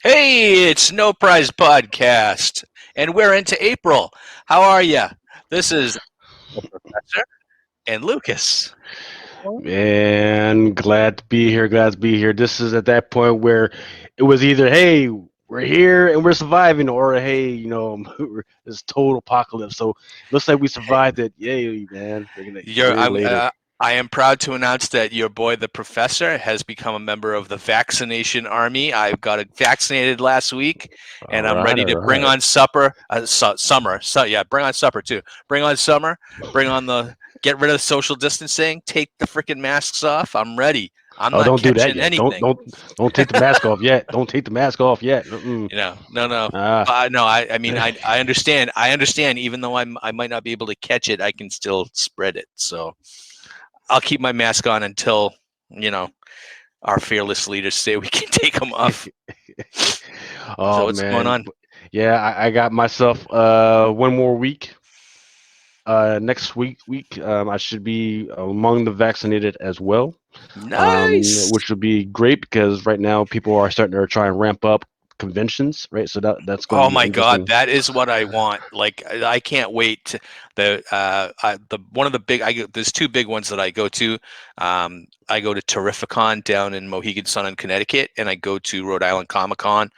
Hey, it's No Prize Podcast, and we're into April. How are you? This is the Professor and Lucas. Man, glad to be here. Glad to be here. This is at that point where it was either, hey, we're here and we're surviving, or hey, it's total apocalypse. So looks like we survived it. Yay, man! We're gonna a You're, year I'm, later. I am proud to announce that your boy, the Professor, has become a member of the vaccination army. I got vaccinated last week, and All I'm right, ready all to bring right. on summer. Yeah, bring on supper too. Bring on summer. Bring on the get rid of the social distancing. Take the freaking masks off. I'm ready. I'm Oh, not don't do that catching yet. Don't anything. don't don't take the mask off yet. Don't take the mask off yet. Mm-mm. No. Ah, No. I mean, I understand. I understand. Even though I might not be able to catch it, I can still spread it. So I'll keep my mask on until you know our fearless leaders say we can take them off. So oh what's going man, on? yeah. I got myself one more week. Next week, I should be among the vaccinated as well, Nice. which would be great because right now people are starting to try and ramp up conventions, right? So that's going to Oh be my God, interesting. that is what I want. Like I can't wait. The one of the big there's two big ones that I go to. I go to Terrificon down in Mohegan Sun in Connecticut, and I go to Rhode Island Comic Con.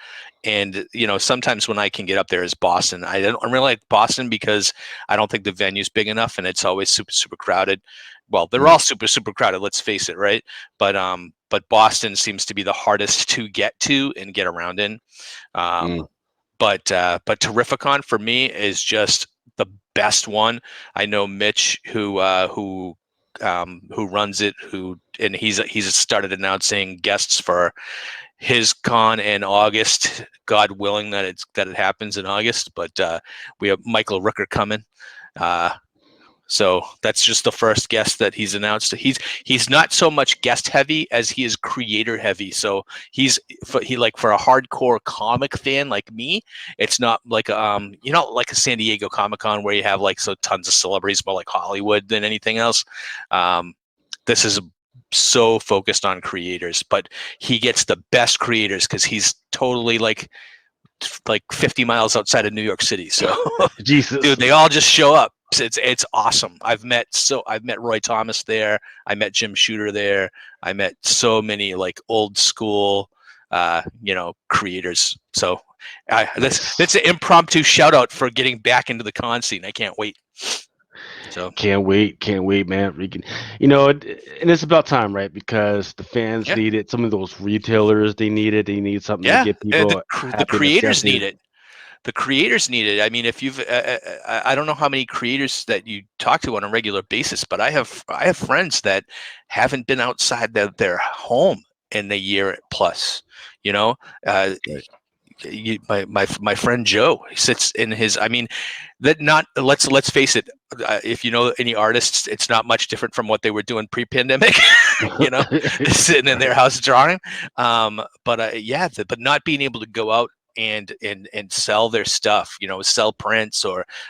And sometimes when I can get up there is Boston. I don't really like Boston because I don't think the venue's big enough, and it's always super crowded. Well, they're Mm, all super crowded. Let's face it, right? But Boston seems to be the hardest to get to and get around in. Um, mm. but Terrificon for me is just the best one. I know Mitch who runs it, and he's started announcing guests for his con in August. God willing that it happens in August. But we have Michael Rooker coming. Uh, so that's just the first guest that he's announced. He's not so much guest heavy as he is creator heavy. So he like for a hardcore comic fan like me, it's not like like a San Diego Comic Con where you have like so tons of celebrities, more like Hollywood than anything else. Um, this is so focused on creators, but he gets the best creators because he's totally like 50 miles outside of New York City. So, Jesus. dude, they all just show up. It's awesome. I've met Roy Thomas there. I met Jim Shooter there. I met so many like old school, creators. So, that's Nice. an impromptu shout out for getting back into the con scene. I can't wait. So, Can't wait, man. We can, and it's about time, right? Because the fans yeah, need it. Some of those retailers, they need it. They need something to yeah. get people The happy and creators excited. need it. The creators need it. I mean, if you've, I don't know how many creators that you talk to on a regular basis, but I have friends that haven't been outside their home in a year plus. You know, uh, Right. my friend Joe, he sits in his. I mean, that not let's face it. If you know any artists, it's not much different from what they were doing pre-pandemic. Sitting in their house drawing. But not being able to go out and sell their stuff, sell prints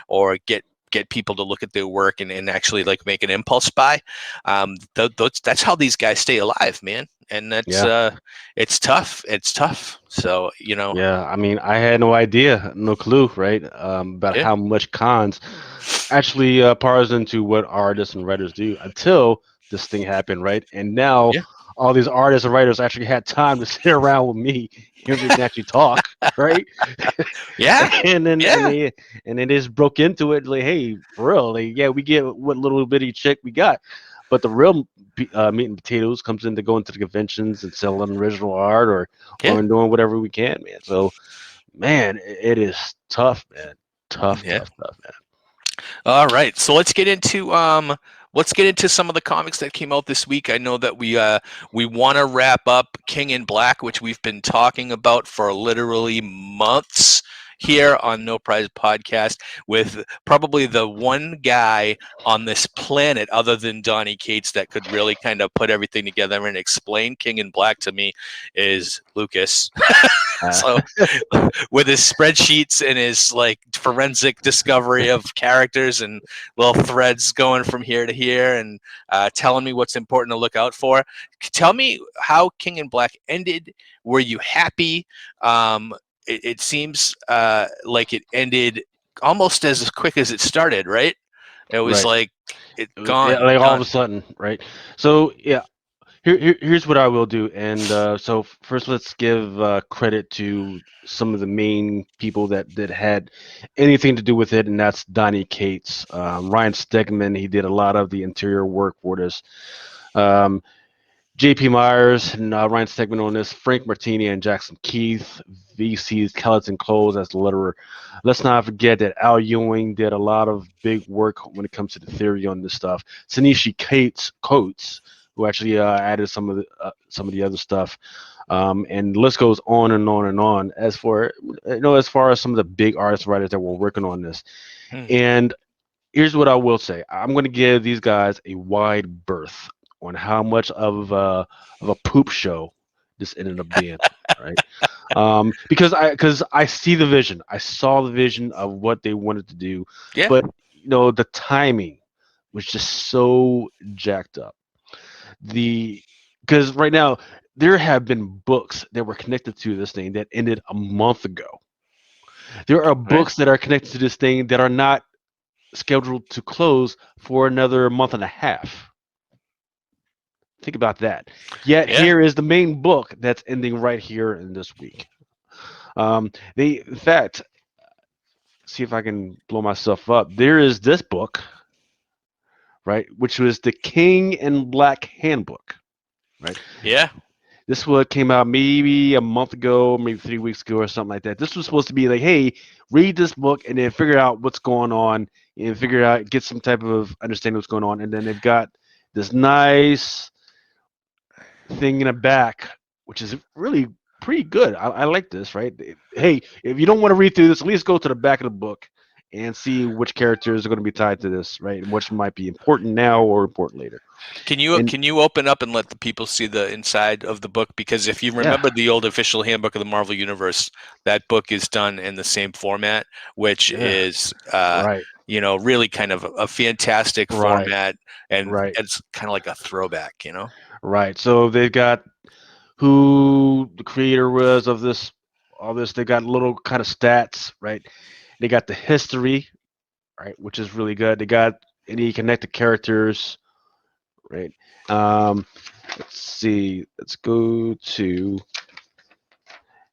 or get people to look at their work and actually like make an impulse buy. That's how these guys stay alive, man. And that's Yeah. it's tough. It's tough. So Yeah, I mean, I had no idea, no clue, right, about yeah, how much cons actually pars into what artists and writers do until this thing happened, right? And now yeah, all these artists and writers actually had time to sit around with me and we can actually talk, right? yeah, and then and yeah. they and then they just broke into it like, hey, for real, like, yeah, we get what little bitty chick we got, but the real meat and potatoes comes into going to the conventions and selling original art Yeah, or doing whatever we can, man. So, man, it is tough, man. Tough, yeah. tough, tough, man. All right, so let's get into some of the comics that came out this week. I know that we want to wrap up King in Black, which we've been talking about for literally months. here on No Prize Podcast with probably the one guy on this planet other than Donnie Cates that could really kind of put everything together and explain King in Black to me is Lucas. Uh, So with his spreadsheets and his like forensic discovery of characters and little threads going from here to here and telling me what's important to look out for. Tell me how King in Black ended. Were you happy? It seems like it ended almost as quick as it started, right? It was right. like it Yeah, gone, like all of a done. sudden, right? So yeah, here's what I will do. And so first, let's give credit to some of the main people that had anything to do with it, and that's Donnie Cates, Ryan Stegman. He did a lot of the interior work for this. Um, JP Myers and Ryan Stegman on this, Frank Martini and Jackson Keith, VC's Skeleton Close as the letterer. Let's not forget that Al Ewing did a lot of big work when it comes to the theory on this stuff. Sanishi Coates, who actually added some of the other stuff, and the list goes on and on and on. As far as some of the big artist writers that were working on this, Hmm. and here's what I will say. I'm going to give these guys a wide berth on how much of a poop show this ended up being, right? Because I see the vision. I saw the vision of what they wanted to do, Yeah, but the timing was just so jacked up. The Because right now there have been books that were connected to this thing that ended a month ago. There are right. books that are connected to this thing that are not scheduled to close for another month and a half. Think about that. Yet Yeah. here is the main book that's ending right here in this week. In fact, see if I can blow myself up. There is this book, right, which was the King in Black Handbook, right? Yeah. This one came out maybe a month ago, maybe 3 weeks ago, or something like that. This was supposed to be like, hey, read this book and then figure out what's going on and get some type of understanding what's going on. And then they've got this nice thing in the back, which is really pretty good. I like this, right? Hey, if you don't want to read through this, at least go to the back of the book and see which characters are going to be tied to this, right? And which might be important now or important later. And Can you open up and let the people see the inside of the book? Because if you yeah, remember the old official handbook of the Marvel Universe, that book is done in the same format, which yeah, is right, really kind of a fantastic right, format, and right, it's kind of like a throwback. right. So they've got who the creator was of this, all this. They got little kind of stats, right? They got the history, right, which is really good. They got any connected characters, right? Um, let's see. Let's go to.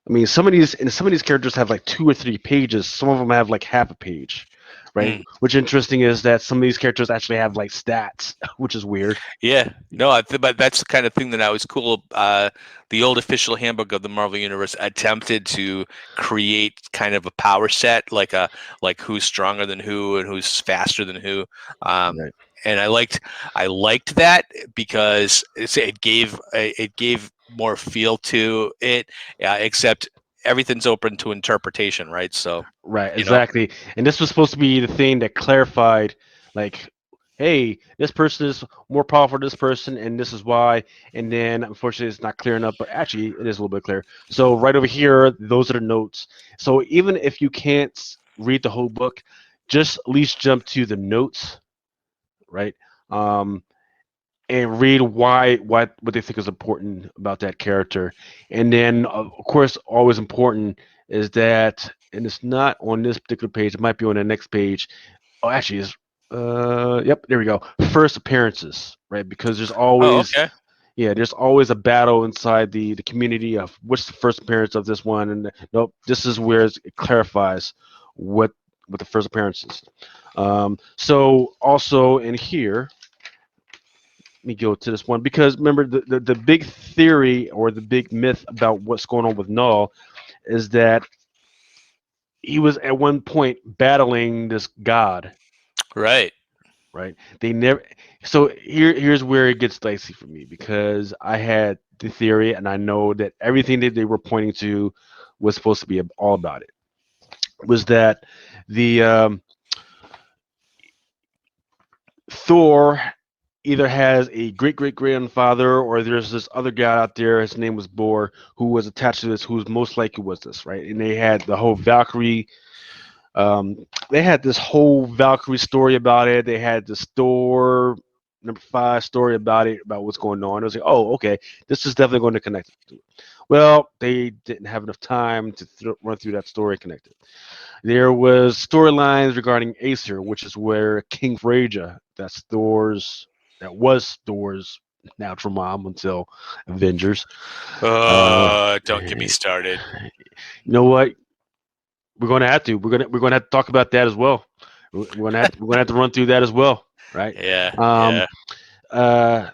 I mean, some of these characters have like 2 or 3 pages. Some of them have like half a page, right? Mm. Which interesting is that some of these characters actually have like stats, which is weird. Yeah, no, but that's the kind of thing that I was cool. The old official handbook of the Marvel Universe attempted to create kind of a power set, like who's stronger than who and who's faster than who. Um, Right. and I liked that because it gave more feel to it. Except everything's open to interpretation, right? So, Right, you know, exactly. And this was supposed to be the thing that clarified, like, hey, this person is more powerful than this person, and this is why. And then, unfortunately, it's not clear enough, but actually, it is a little bit clear. So, right over here, those are the notes. So, even if you can't read the whole book, just at least jump to the notes, right? Um, and read why what they think is important about that character. And then of course always important is that, and it's not on this particular page, it might be on the next page. Oh, actually is yep, there we go. First appearances, right? Because there's oh, always, okay, yeah, there's always a battle inside the community of what's the first appearance of this one, and nope, this is where it clarifies what the first appearances. So also in here, me go to this one because remember the big theory or the big myth about what's going on with Null is that he was at one point battling this god, right. right? They never. So here's where it gets dicey for me because I had the theory and I know that everything that they were pointing to was supposed to be all about it. was that the Thor either has a great great grandfather or there's this other guy out there. His name was Bor, who was attached to this, who's most likely was this, right? And they had the whole Valkyrie. They had this whole Valkyrie story about it. They had this Thor #5 story about it, about what's going on. I was like, oh, okay, this is definitely going to connect to it. Well, they didn't have enough time to run through that story and connect it. There was storylines regarding Acer, which is where King Fraja, that was Thor's natural mom until Avengers. Don't get me You started. know what? We're gonna have to talk about that as well. We're gonna have to run through that as well, right? Yeah, Um, yeah.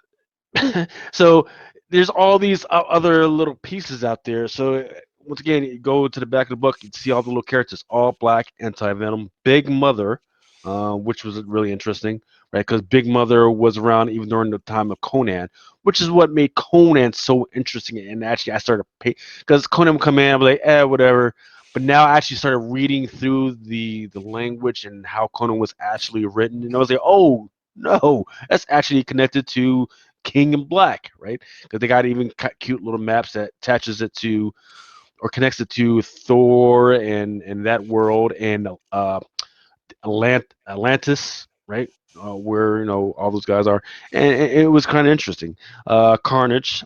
uh, so there's all these other little pieces out there. So once again, you go to the back of the book, you see all the little characters, all black, anti-venom, Big Mother, which was really interesting, right? Because Big Mother was around even during the time of Conan, which is what made Conan so interesting. And actually, I started pay because Conan would come in, I'd be like, whatever. But now I actually started reading through the language and how Conan was actually written, and I was like, oh no, that's actually connected to King in Black, right? Because they got even cute little maps that attaches it to or connects it to Thor and that world and Atlantis, right? Where all those guys are, and it was kind of interesting. Carnage,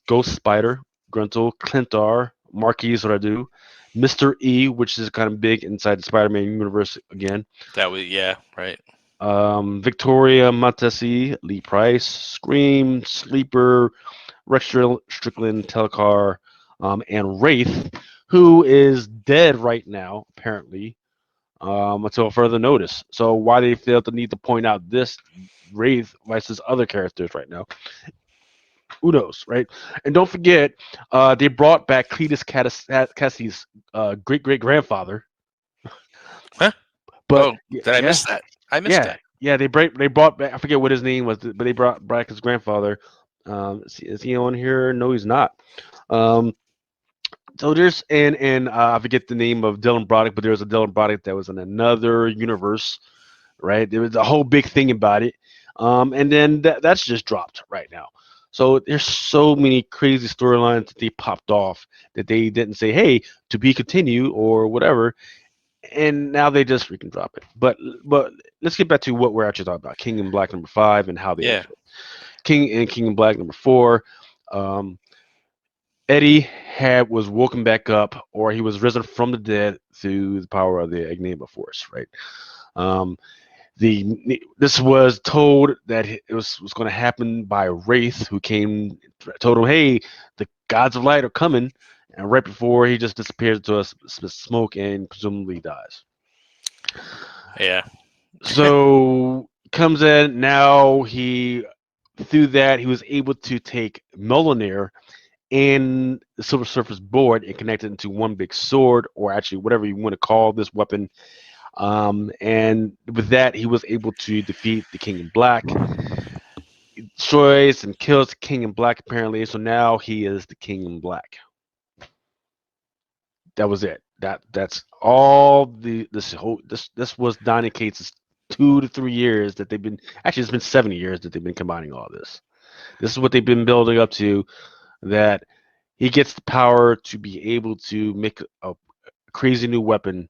Ghost Spider, Gruntle, Clintar, Marquis Radu, Mister E, which is kind of big inside the Spider-Man universe again. That was yeah, right. Victoria Montesi, Lee Price, Scream, Sleeper, Rex Strickland, Telcar, and Wraith, who is dead right now, apparently, until further notice. So why they feel the need to point out this Wraith versus other characters right now? Who knows, right? And don't forget, they brought back Cletus Cassidy's great great grandfather. Huh? But Oh, did I yeah, miss that? I missed yeah, that. yeah. They brought back. I forget what his name was, but they brought back his grandfather. Is he on here? No, he's not. Um, so there's I forget the name of Dylan Broderick, but there was a Dylan Broderick that was in another universe, right? There was a whole big thing about it, and then that's just dropped right now. So there's so many crazy storylines that they popped off that they didn't say, "Hey, to be continued" or whatever, and now they just freaking drop it. But let's get back to what we're actually talking about: King in Black #5 and how they Yeah. actually King in Black #4. Um, Eddie had was woken back up, or he was risen from the dead through the power of the Enigma Force, right? Um, this was told that it was going to happen by Wraith, who came, told him, "Hey, the gods of light are coming," and right before he just disappears into a smoke and presumably dies. Yeah. So comes in now. He through that he was able to take Mjolnir and the Silver Surface board and connect it into one big sword, or actually whatever you want to call this weapon. And with that, he was able to defeat the King in Black, destroys and kills the King in Black apparently. So now he is the King in Black. That was it. That's all this was Donny Cates' 2 to 3 years that they've been actually it's been 70 years that they've been combining all this. This is what they've been building up to, that he gets the power to be able to make a crazy new weapon,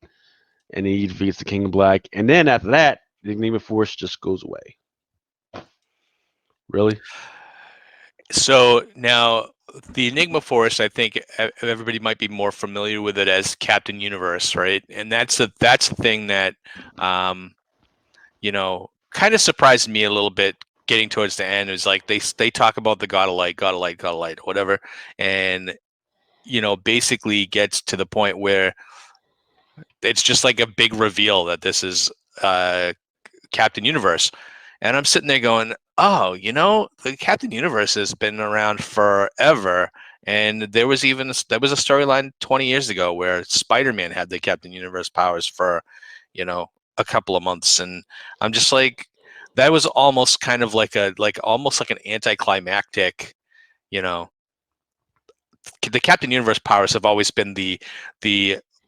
and he defeats the King of Black. And then after that, the Enigma Force just goes away. Really? So now the Enigma Force, I think everybody might be more familiar with it as Captain Universe, right? And that's the thing that, um, kind of surprised me a little bit. Getting towards the end, it was like they talk about the God of Light, God of Light, God of Light, whatever, and basically gets to the point where it's just like a big reveal that this is uh, Captain Universe. And I'm sitting there going, oh, the Captain Universe has been around forever. And there was a storyline 20 years ago where Spider-Man had the Captain Universe powers for, you know, a couple of months. And I'm just like, that was almost kind of almost like an anticlimactic, you know, the Captain Universe powers have always been the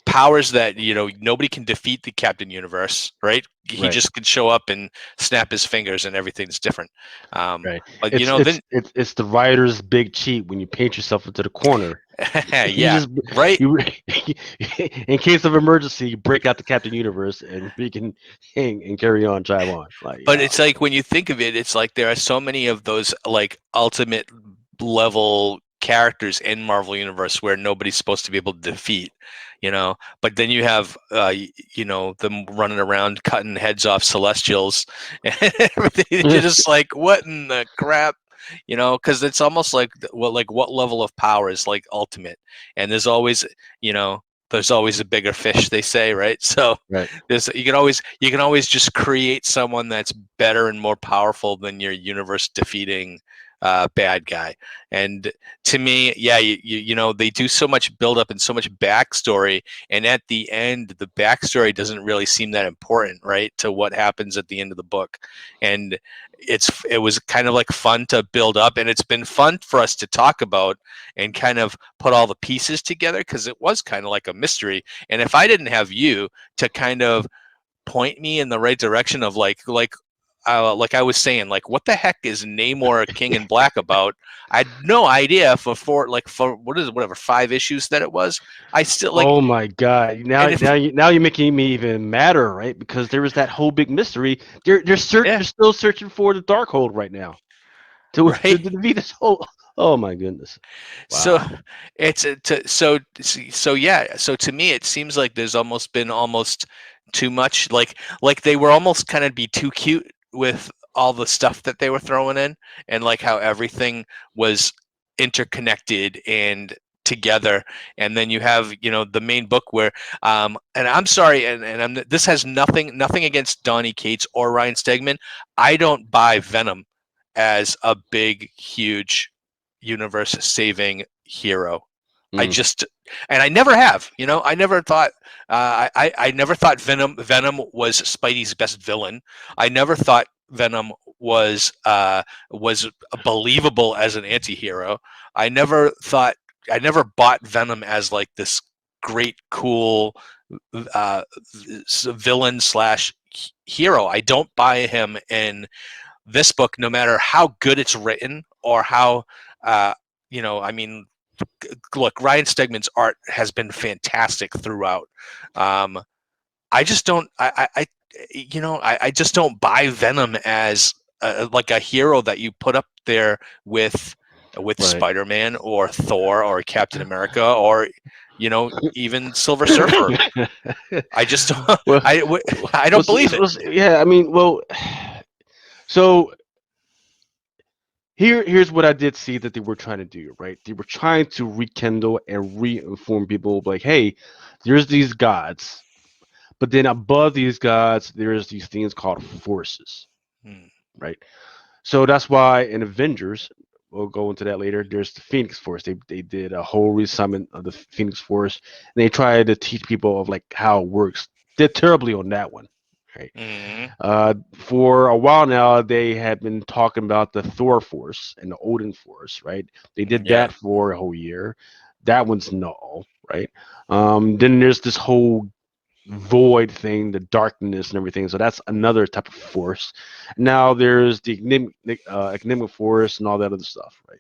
powers that nobody can defeat the Captain Universe, right? He Right. just can show up and snap his fingers, and everything's different. Right. But It's then it's it's it's the writer's big cheat when you paint yourself into the corner. You yeah, just right. you in case of emergency, you break out the Captain Universe and we can hang and carry on, drive on. Like, But it's like when you think of it, it's like there are so many of those like ultimate level characters in Marvel Universe where nobody's supposed to be able to defeat, But then you have, them running around cutting heads off Celestials and everything. You're just like, what in the crap, Because it's almost like, what level of power is like ultimate, and you know, there's always a bigger fish, they say, right? So right. there's you can always just create someone that's better and more powerful than your universe defeating bad guy. And to me, yeah, they do so much build up and so much backstory, and at the end, the backstory doesn't really seem that important, right, to what happens at the end of the book. And it was kind of like fun to build up, and it's been fun for us to talk about and kind of put all the pieces together, because it was kind of like a mystery. And if I didn't have you to kind of point me in the right direction of like I was saying, like, what the heck is Namor King in Black about? I had no idea for what is it, whatever 5 issues that it was. I still like, Oh my God! Now, and if you're making me even madder, right? Because there was that whole big mystery. They're yeah, still searching for the Darkhold right now to right. defeat this whole. Oh my goodness! So Wow. it's so yeah. So to me, it seems like there's almost been almost too much. Like they were almost kind of be too cute with all the stuff that they were throwing in, and like how everything was interconnected and together. And then you have the main book where and I'm sorry, and this has nothing against Donny Cates or Ryan Stegman. I don't buy Venom as a big huge universe saving hero. I Mm, just and I never have. I never thought I never thought Venom was Spidey's best villain. I never thought Venom was believable as an anti-hero. I never thought I never bought Venom as like this great cool uh, villain slash hero. I don't buy him in this book, no matter how good it's written or how uh, I mean, look, Ryan Stegman's art has been fantastic throughout. Um, I just don't. I just don't buy Venom as like a hero that you put up there with right. Spider-Man or Thor or Captain America or even Silver Surfer. I just don't. well, I don't believe it. yeah. I mean, well, so here's what I did see that they were trying to do. Right, they were trying to rekindle and re-inform people. Like, hey, there's these gods, but then above these gods, there's these things called forces. Hmm. Right. So that's why in Avengers, we'll go into that later. There's the Phoenix Force. They did a whole resummon of the Phoenix Force, and they tried to teach people of like how it works. Did terribly on that one. Right. Hmm. For a while now, they had been talking about the Thor Force and the Odin Force. Right. They did Yeah. that for a whole year. That one's null. Right. Then there's this whole void thing, the darkness and everything. So that's another type of force. Now there's the enigmatic force and all that other stuff, right?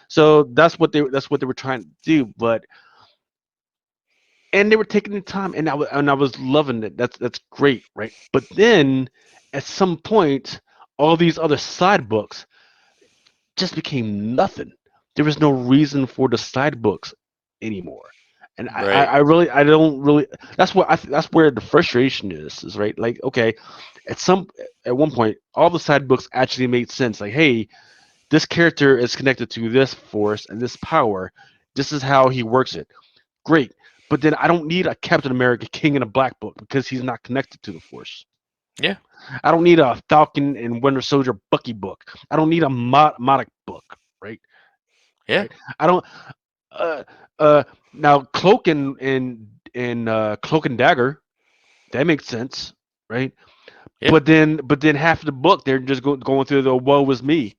So that's what they were trying to do, but and they were taking the time, and I was loving it. That's great, right? But then at some point, all these other side books just became nothing. There was no reason for the side books anymore. And Right. I don't really. That's where the frustration is right. Like, okay, at one point, all the side books actually made sense. Like, hey, this character is connected to this force and this power. This is how he works it. Great, but then I don't need a Captain America King in a Black book because he's not connected to the force. Yeah. I don't need a Falcon and Winter Soldier Bucky book. I don't need a Modoc book, right? Yeah. Right. I don't. Uh, now Cloak and Cloak and Dagger, that makes sense, right? Yeah. But then half of the book they're just going through the woe was me.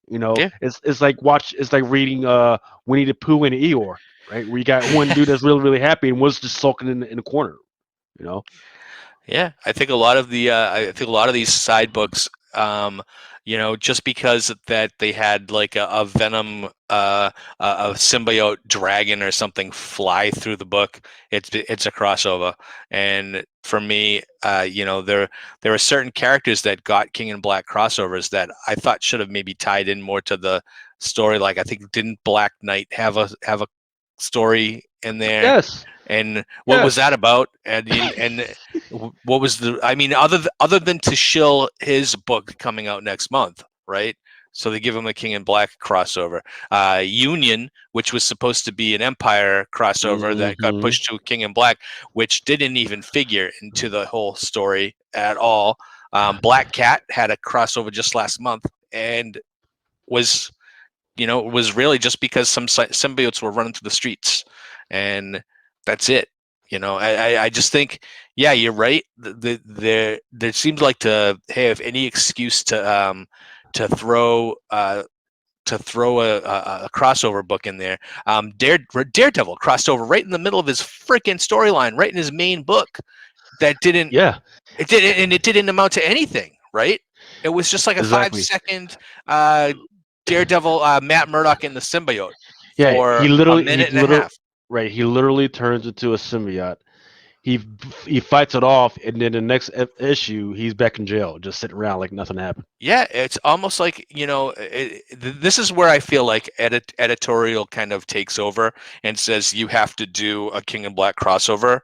Yeah. It's like reading Winnie the Pooh and Eeyore. right? Where you got one dude that's really really happy and was just sulking in the corner, you know. Yeah, I think a lot of the I think a lot of these side books, just because that they had like a Venom, a symbiote dragon or something fly through the book, it's a crossover. And for me, there are certain characters that got King and Black crossovers that I thought should have maybe tied in more to the story. Like I think didn't Black Knight have a story in there? Yes, And what was yes, that about? And what was the? I mean, other than to shill his book coming out next month, right? So they give him a King in Black crossover. Union, which was supposed to be an Empire crossover, that got hmm pushed to King in Black, which didn't even figure into the whole story at all. Black Cat had a crossover just last month and was was really just because some symbiotes were running through the streets, and that's it. I just think, yeah, you're right. There seems like to have any excuse to throw a crossover book in there. Daredevil crossed over right in the middle of his freaking storyline, right in his main book. That didn't yeah, it didn't and it didn't amount to anything, right? It was just like a five exactly. second uh, Daredevil, Matt Murdock in the symbiote Yeah, for a minute and a half. right. He literally turns into a symbiote. He he fights it off, and then the next issue, he's back in jail, just sitting around like nothing happened. Yeah, it's almost like this is where I feel like editorial kind of takes over and says you have to do a King and Black crossover.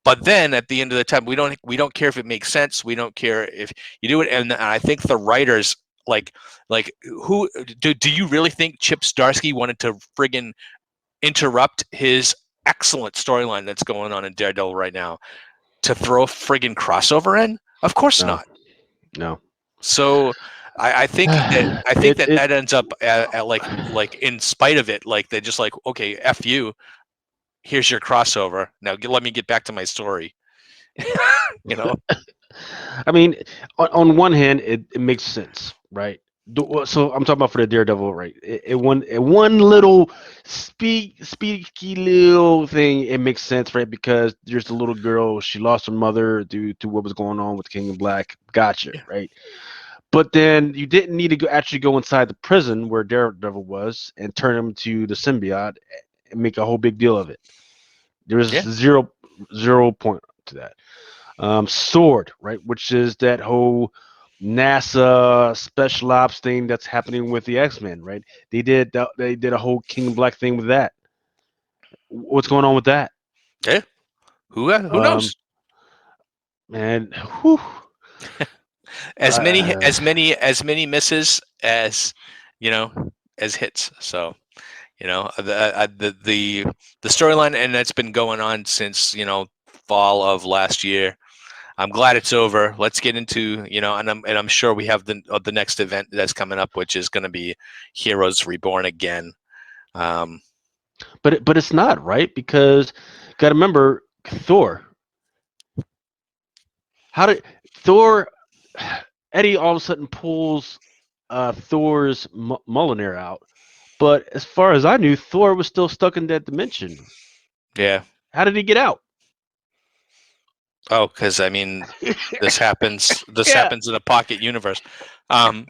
But then at the end of the time, we don't care if it makes sense. We don't care if you do it. And I think the writers like who do you really think Chip Zdarsky wanted to friggin' interrupt his excellent storyline that's going on in Daredevil right now to throw a friggin' crossover in? Of course No, not. no. So I think that it it that ends up at like in spite of it, like they're just like, okay, f you. Here's your crossover. Now let me get back to my story. you know. I mean, on one hand, it makes sense, right? So I'm talking about for the Daredevil, right? One little speaky little thing, it makes sense, right? Because there's a little girl, she lost her mother due to what was going on with King in Black. Gotcha, Yeah. right? But then you didn't need to actually go inside the prison where Daredevil was and turn him to the symbiote and make a whole big deal of it. There's Yeah. zero point to that. Sword, right, which is that whole NASA special ops thing that's happening with the X-Men, right? They did a whole King Black thing with that. What's going on with that? Yeah. Who Um, knows? and whew, As many uh, as many misses as you know as hits. So the storyline, and that's been going on since fall of last year. I'm glad it's over. Let's get into and I'm sure we have the next event that's coming up, which is going to be Heroes Reborn again. Um, but it's not right because got to remember Thor. How did Thor? Eddie all of a sudden pulls Thor's Mjolnir out, but as far as I knew, Thor was still stuck in that dimension. yeah. How did he get out? Oh, because I mean, this happens. This Yeah. happens in a pocket universe. Um,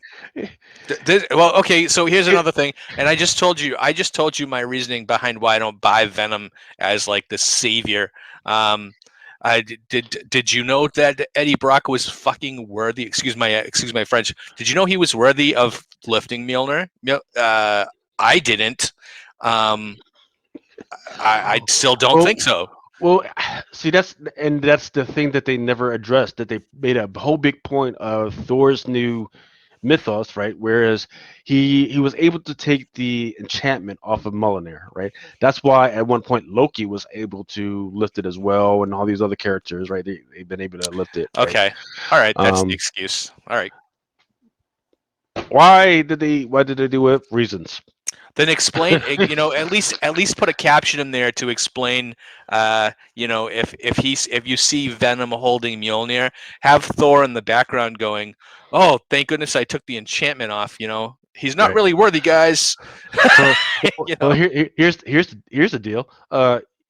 well, okay. So here's another thing, and I just told you. I just told you my reasoning behind why I don't buy Venom as like the savior. Um, did you know that Eddie Brock was fucking worthy? Excuse my French. Did you know he was worthy of lifting Mjolnir? I didn't. Um, I still don't Well, think so. well, see that's the thing that they never addressed. That they made a whole big point of Thor's new mythos, right? Whereas he was able to take the enchantment off of Mjolnir, right? That's why at one point Loki was able to lift it as well, and all these other characters, right? They've been able to lift it, right? Okay. All right. That's the Um, excuse. All right. why did they do it? Reasons. Then explain. At least put a caption in there to explain. If you see Venom holding Mjolnir, have Thor in the background going, "Oh, thank goodness I took the enchantment off." He's not Right. really worthy, guys. So, You well, know. here's the deal.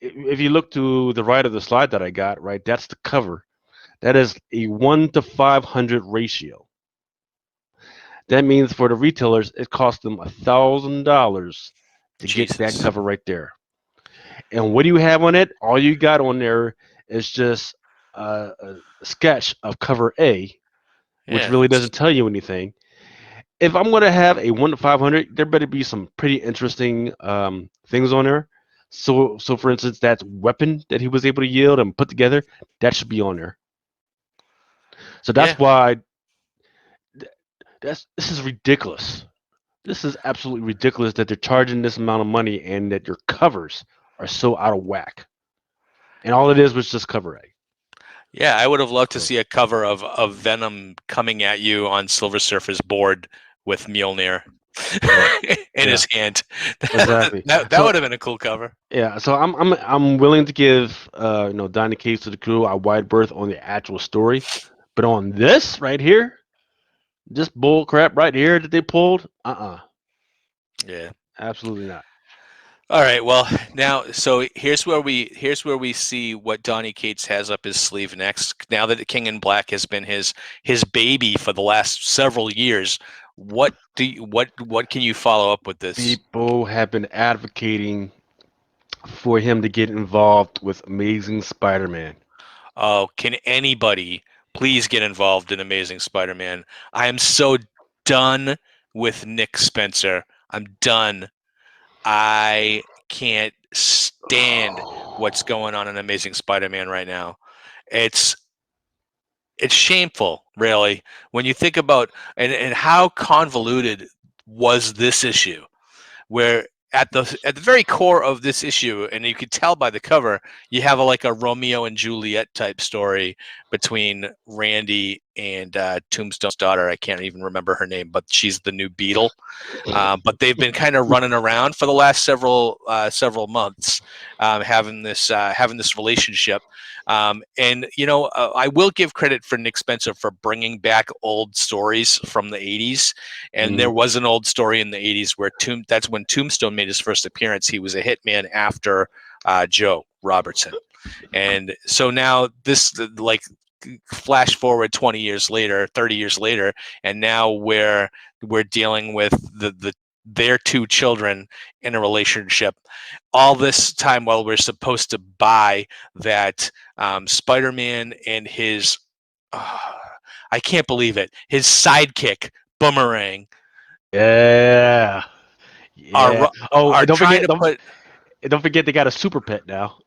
If you look to the right of the slide that I got, right, that's the cover. That is a 1 to 500 ratio. That means for the retailers, it costs them $1,000 to get that Jesus. cover right there. And what do you have on it? All you got on there is just a sketch of cover A, which Yeah. really doesn't tell you anything. If I'm going to have a 1 to 500, there better be some pretty interesting things on there. So for instance, that weapon that he was able to yield and put together, that should be on there. So Yeah. that's why this is ridiculous. This is absolutely ridiculous that they're charging this amount of money and that your covers are so out of whack. And all it is was just cover A. Yeah, I would have loved to So see a cover of Venom coming at you on Silver Surfer's board with Mjolnir yeah, in yeah, his hand. exactly. That would So have been a cool cover. yeah, so I'm willing to give Donny Cates to the crew a wide berth on the actual story, but on this right here, this bull crap right here that they pulled, Yeah. absolutely not. All right. Well, now so here's where we see what Donny Cates has up his sleeve next. Now that King in Black has been his baby for the last several years, what can you follow up with this? People have been advocating for him to get involved with Amazing Spider-Man. Oh, can anybody please get involved in Amazing Spider-Man? I am so done with Nick Spencer. I'm done. I can't stand what's going on in Amazing Spider-Man right now. It's it's shameful, really, when you think about and how convoluted was this issue, where at the very core of this issue, and you could tell by the cover, you have like a Romeo and Juliet type story between Randy and Tombstone's daughter. I can't even remember her name, but she's the new Beetle. But they've been kind of running around for the last several months, having this relationship. And I will give credit for Nick Spencer for bringing back old stories from the '80s. And there Mhm. was an old story in the '80s where that's when Tombstone made his first appearance. He was a hitman after Joe Robertson. And so now this, like, flash forward 20 years later, 30 years later, and now we're dealing with their two children in a relationship. All this time while we're supposed to buy that Spider-Man and his I can't believe it, his sidekick Boomerang Yeah, yeah. are Oh, are and trying to put. don't forget they got a super pet now.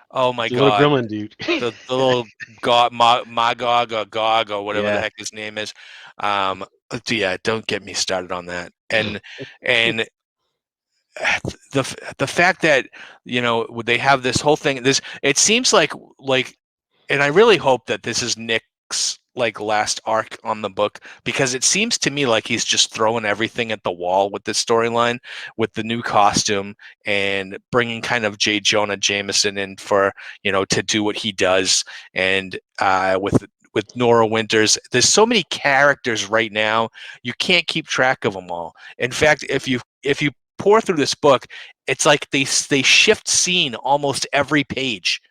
Oh my It's a little God, gremlin dude. the little God Magog or Gog or whatever the Yeah. heck his name is. Um, yeah, don't get me started on that. And the fact that they have this whole thing. This it seems like, and I really hope that this is Nick's like last arc on the book, because it seems to me like he's just throwing everything at the wall with this storyline, with the new costume and bringing kind of J. Jonah Jameson in for to do what he does, and with Nora Winters. There's so many characters right now, you can't keep track of them all. In fact, if you pour through this book, it's like they shift scene almost every page,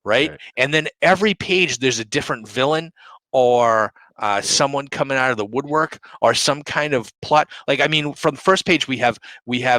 right? Right. And then every page there's a different villain, or someone coming out of the woodwork, or some kind of plot. Like, I mean, from the first page we have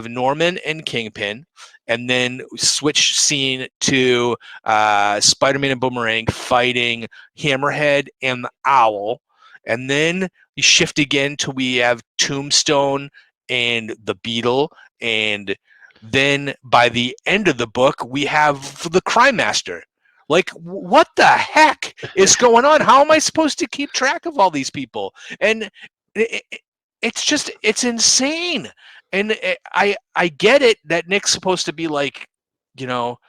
Norman and Kingpin, and then switch scene to Spider-Man and Boomerang fighting Hammerhead and the Owl, and then you shift again to we have Tombstone and the Beetle, and then by the end of the book we have the Crime Master. Like, what the heck is going on? How am I supposed to keep track of all these people? And it's insane. And I get it that Nick's supposed to be like, you know,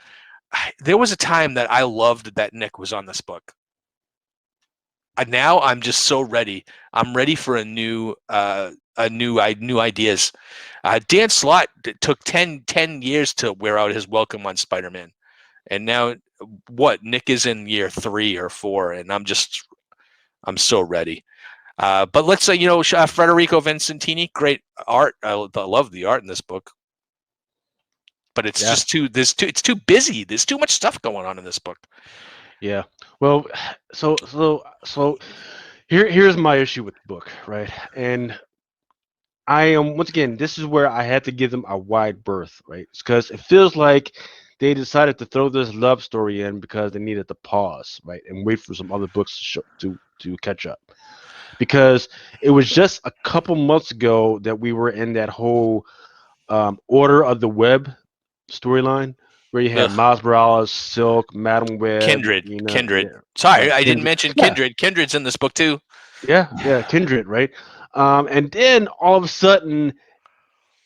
there was a time that I loved that Nick was on this book. Now I'm just so ready. I'm ready for new ideas. Dan Slott took 10 years to wear out his welcome on Spider-Man, and now what? Nick is in year 3 or 4, and I'm so ready. But let's say, Federico Vincentini, great art. I love the art in this book, but it's Yeah, just it's too busy. There's too much stuff going on in this book. yeah. Well, so here's my issue with the book, right? And I am once again, this is where I had to give them a wide berth, right? Because it feels like they decided to throw this love story in because they needed to pause, right, and wait for some other books to catch up. Because it was just a couple months ago that we were in that whole Order of the Web storyline where you had Ugh. Miles Morales, Silk, Madam Web, Kindred. yeah, Sorry, I didn't Kindred, mention yeah, Kindred. Kindred's in this book too. yeah, Kindred, right? And then all of a sudden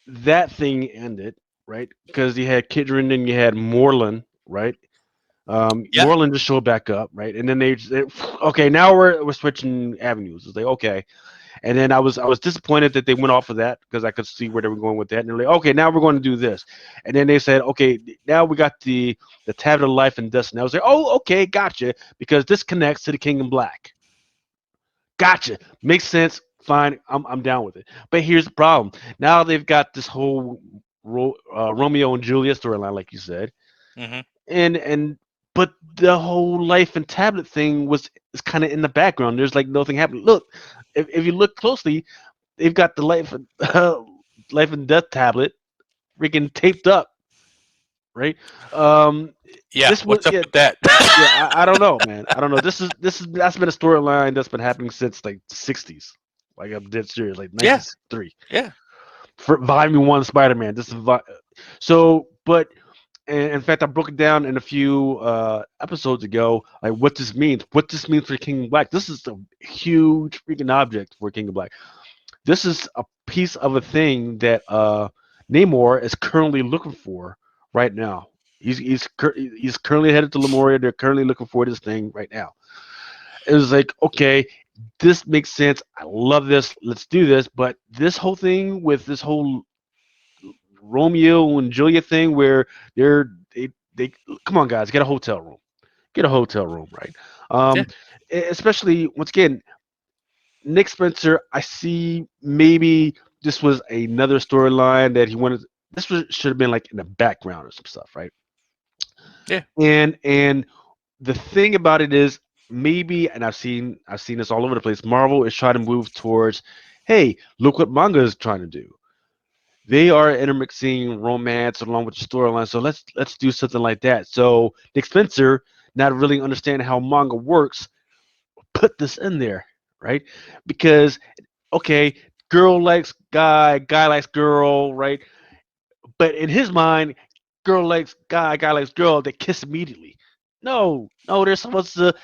that thing ended, right? Because you had Kindred and you had Moreland, right? Yeah. Moreland just showed back up, right? And then okay, now we're switching avenues. It's like okay, and then I was disappointed that they went off of that because I could see where they were going with that. And they're like, okay, now we're going to do this, and then they said, okay, now we got the tablet of life and destiny. I was like, oh, okay, gotcha, because this connects to the King in Black. Gotcha, makes sense. Fine, I'm down with it. But here's the problem: now they've got this whole Romeo and Juliet storyline, like you said, Hmm. and but the whole life and tablet thing was is kind of in the background. There's like nothing happening. Look, if you look closely, they've got the life and death tablet freaking taped up, right? Um, Yeah. this was What's up yeah with that? yeah. I don't know, man. I don't know. This is that's been a storyline that's been happening since like the '60s. Like I'm dead serious, like Yeah. 1963. Yeah. For Volume One Spider-Man. So, but and in fact, I broke it down in a few episodes ago, like what this means. What this means for King of Black. This is a huge freaking object for King of Black. This is a piece of a thing that Namor is currently looking for right now. He's currently headed to Lemuria. They're currently looking for this thing right now. It was like, okay, this makes sense. I love this. Let's do this. But this whole thing with this whole Romeo and Juliet thing where they come on guys, get a hotel room. Get a hotel room, right? Yeah. Um, especially once again, Nick Spencer, I see maybe this was another storyline that he wanted. This was should have been like in the background or some stuff, right? Yeah. And the thing about it is maybe, and I've seen this all over the place. Marvel is trying to move towards, hey, look what manga is trying to do. They are intermixing romance along with the storyline, so let's do something like that. So Nick Spencer, not really understanding how manga works, put this in there, right? Because okay, girl likes guy, guy likes girl, right? But in his mind, girl likes guy, guy likes girl. They kiss immediately. No, no, they're supposed to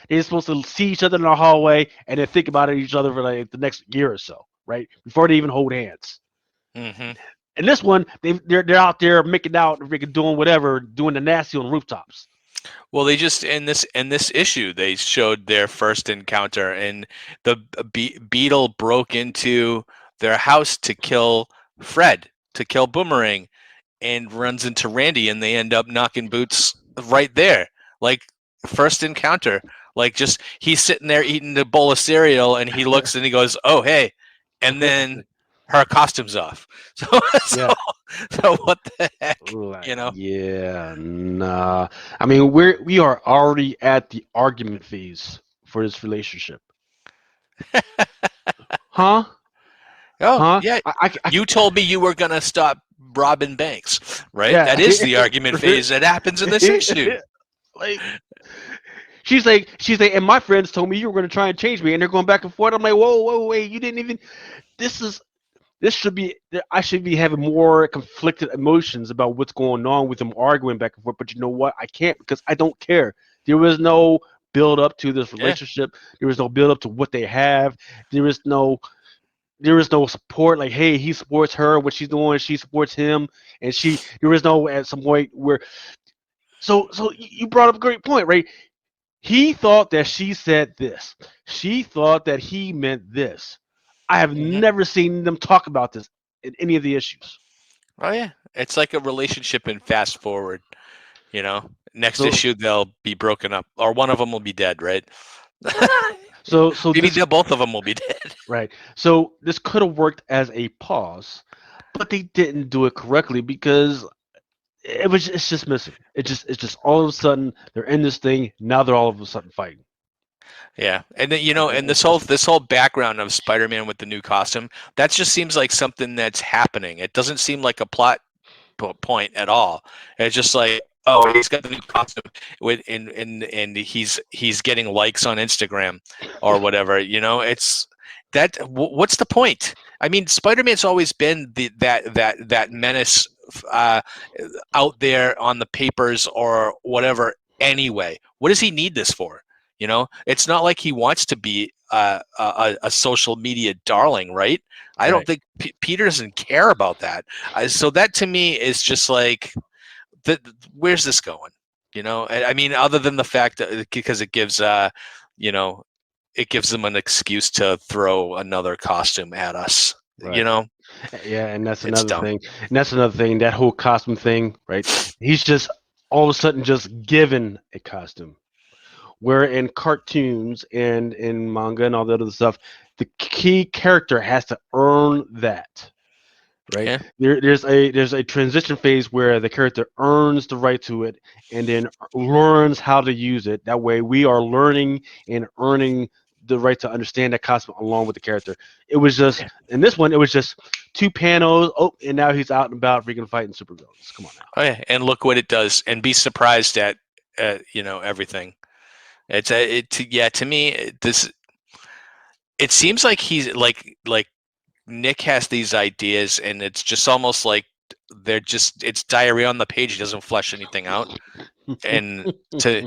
see each other in the hallway and then think about each other for like the next year or so, right? Before they even hold hands. Hmm. And this one, they're out there making out, freaking doing whatever, doing the nasty on rooftops. Well, they just in this issue they showed their first encounter, and the beetle broke into their house to kill Fred, to kill Boomerang, and runs into Randy, and they end up knocking boots right there. Like first encounter, like just he's sitting there eating a bowl of cereal, and he looks and he goes, "Oh hey," and then her costume's off. So so Yeah. so what the heck, Like, you know? yeah, nah. I mean, we are already at the argument phase for this relationship. Huh? Oh Huh? yeah, I you told me you were gonna stop robbing banks, right? yeah. That is the argument phase that happens in this issue. Like she's like, and my friends told me you were going to try and change me, and they're going back and forth. I'm like, whoa, whoa, wait, you didn't even. This is this should be. I should be having more conflicted emotions about what's going on with them arguing back and forth. But you know what? I can't because I don't care. There was no build up to this Yeah. relationship. There was no build up to what they have. There is no there is no support. Like, hey, he supports her, what she's doing, she supports him, and she. There is no at some point where. So you brought up a great point, right? He thought that she said this. She thought that he meant this. I have Hmm. never seen them talk about this in any of the issues. Oh yeah, it's like a relationship in fast forward. Next So issue they'll be broken up, or one of them will be dead, right? So Maybe this both of them will be dead. right. So this could have worked as a pause, but they didn't do it correctly because it's just missing. It's just all of a sudden they're in this thing. Now they're all of a sudden fighting. Yeah, and then, and It's this whole background of Spider-Man with the new costume, that just seems like something that's happening. It doesn't seem like a plot point at all. It's just like, oh, he's got the new costume with and he's getting likes on Instagram or whatever. It's that. What's the point? I mean, Spider-Man's always been that menace uh, out there on the papers or whatever. Anyway, what does he need this for? It's not like he wants to be a social media darling, right? I don't right, think Peter doesn't care about that. So that to me is just like, where's this going? I mean, other than the fact that because you know, it gives them an excuse to throw another costume at us. right. Yeah, and that's It's another dumb. thing. And that's another thing. That whole costume thing, right? He's just all of a sudden just given a costume. Where in cartoons and in manga and all that other stuff, the key character has to earn that. Right Yeah. there's a transition phase where the character earns the right to it and then learns how to use it. That way we are learning and earning the right to understand that costume along with the character. It was just in this one, it was just two panels. Oh, and now he's out and about freaking fighting supervillains. Come on now. Oh, yeah. And look what it does, and be surprised at everything. Yeah, to me it seems like he's like Nick has these ideas, and it's just almost like it's diarrhea on the page. He doesn't flesh anything out. And to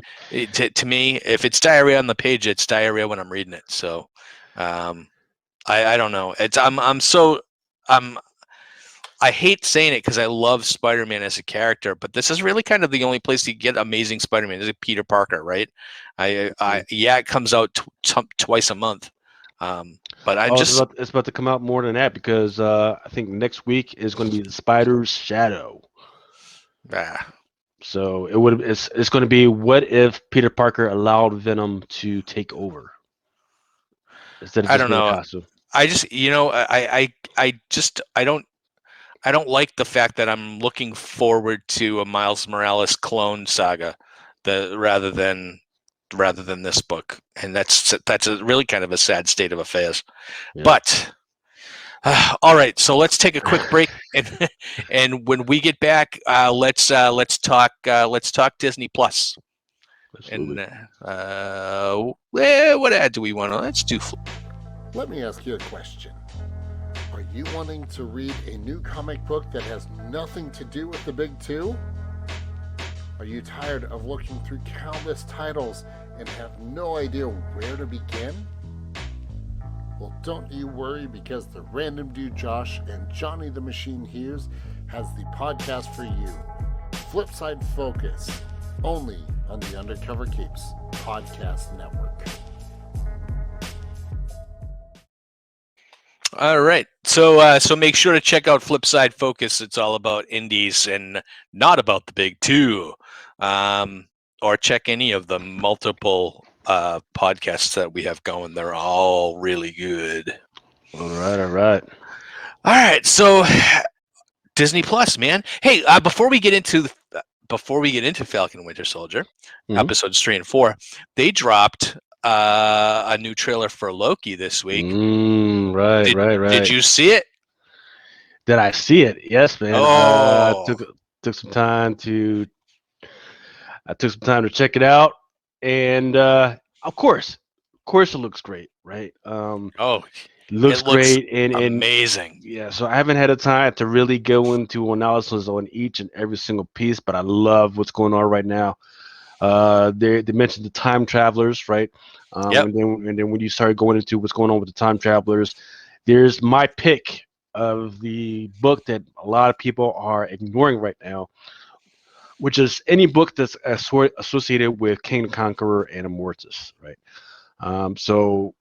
me, if it's diarrhea on the page, it's diarrhea when I'm reading it. So, um, I don't know. I'm I hate saying it because I love Spider-Man as a character, but this is really kind of the only place you get amazing Spider-Man is Peter Parker, right? Yeah, it comes out twice a month, but I'm Oh, just it's about to come out more than that because I think next week is going to be the Spider's Shadow. ah, So it's going to be what if Peter Parker allowed Venom to take over instead of I just don't being a know. costume. I just I don't like the fact that I'm looking forward to a Miles Morales clone saga, rather than this book, and that's a really kind of a sad state of affairs. Yeah. But all right, so let's take a quick break, and and when we get back, let's talk Disney Plus. Absolutely. And what ad do we want to? Let's do. Let me ask you a question. Are you wanting to read a new comic book that has nothing to do with the big two? Are you tired of looking through countless titles and have no idea where to begin? Well, don't you worry, because the Random Dude Josh and Johnny the Machine Hughes has the podcast for you. Flipside Focus, only on the Undercover Capes Podcast Network. All right, so make sure to check out Flipside Focus. It's all about indies and not about the big two. Or check any of the multiple podcasts that we have going. They're all really good. All right. All right. All right, so Disney Plus, man. Hey, before we get into Falcon and Winter Soldier, episodes 3 and 4, they dropped a new trailer for Loki this week. Right. Did you see it? Did I see it? Yes, man. Oh, Took some time to check it out, and of course, it looks great, right? oh, Looks it looks great, and amazing. yeah. So I haven't had a time to really go into analysis on each and every single piece, but I love what's going on right now. They mentioned the time travelers, right? Yep. And then when you start going into what's going on with the time travelers, there's my pick of the book that a lot of people are ignoring right now, which is any book that's associated with King the Conqueror and Immortus, right? So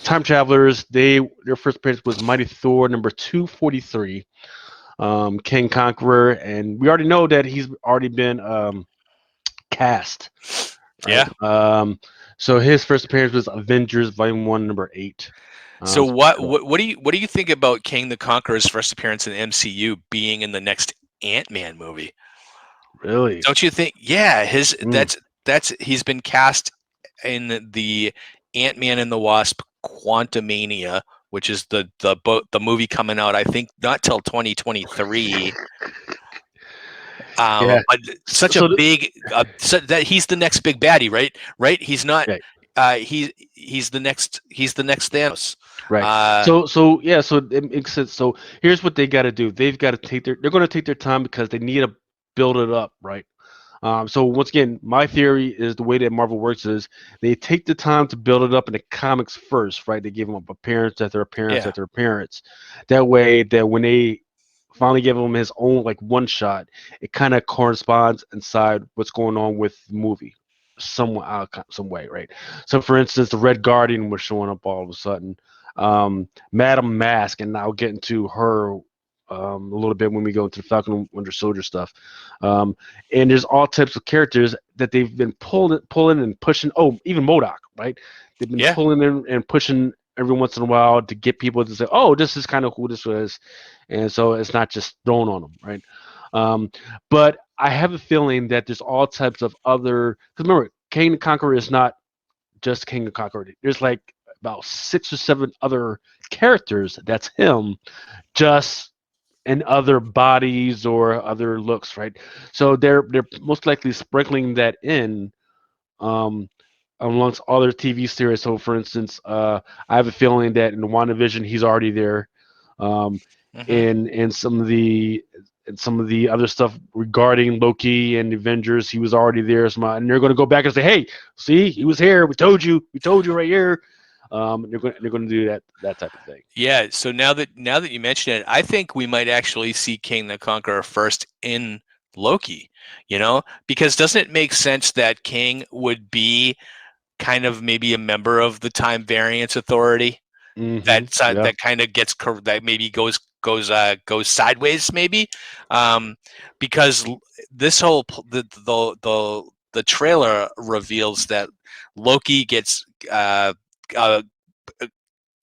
time travelers, their first appearance was Mighty Thor number 243, King Conqueror, and we already know that he's already been cast, right? Yeah. So his first appearance was Avengers Volume 1, number 8. So So what do you think about King the Conqueror's first appearance in the MCU being in the next Ant-Man movie? really? Don't you think? Yeah, his Mm. that's he's been cast in the Ant-Man and the Wasp Quantumania, which is the movie coming out, I think not till 2023. Yeah. But such a So, big so that he's the next big baddie, right? Right? He's not. right, He's the next. He's the next Thanos. right. Uh, So yeah. So it makes sense. So here's what they got to do. They've got to take their. They're going to take their time because they need to build it up, right? So once again, my theory is the way that Marvel works is they take the time to build it up in the comics first, right? They give them appearance after appearance yeah. after appearance. That way, that when they finally give him his own like one shot, it kind of corresponds inside what's going on with the movie, some way, right? So, for instance, the Red Guardian was showing up all of a sudden. Madam Mask, and I'll get into her a little bit when we go into the Falcon and Winter Soldier stuff. Um, and there's all types of characters that they've been pulling and pushing. Oh, even MODOK, right? They've been Yeah. pulling in and pushing every once in a while to get people to say, "Oh, this is kind of who this was," and so it's not just thrown on them, right? Um, but I have a feeling that there's all types of other. Because remember, King the Conqueror is not just King the Conqueror. There's like about 6 or 7 other characters that's him, just in other bodies or other looks, right? So they're most likely sprinkling that in um, amongst other TV series. So, for instance, I have a feeling that in WandaVision he's already there. Um, Hmm. in some of the other stuff regarding Loki and Avengers, he was already there. And they're going to go back and say, "Hey, see, he was here. We told you right here." They're going to do that type of thing. Yeah. So now that you mention it, I think we might actually see King the Conqueror first in Loki. Because doesn't it make sense that King would be kind of maybe a member of the Time Variance Authority? Yeah. That kind of that maybe goes sideways maybe, um, because this whole the trailer reveals that Loki gets uh,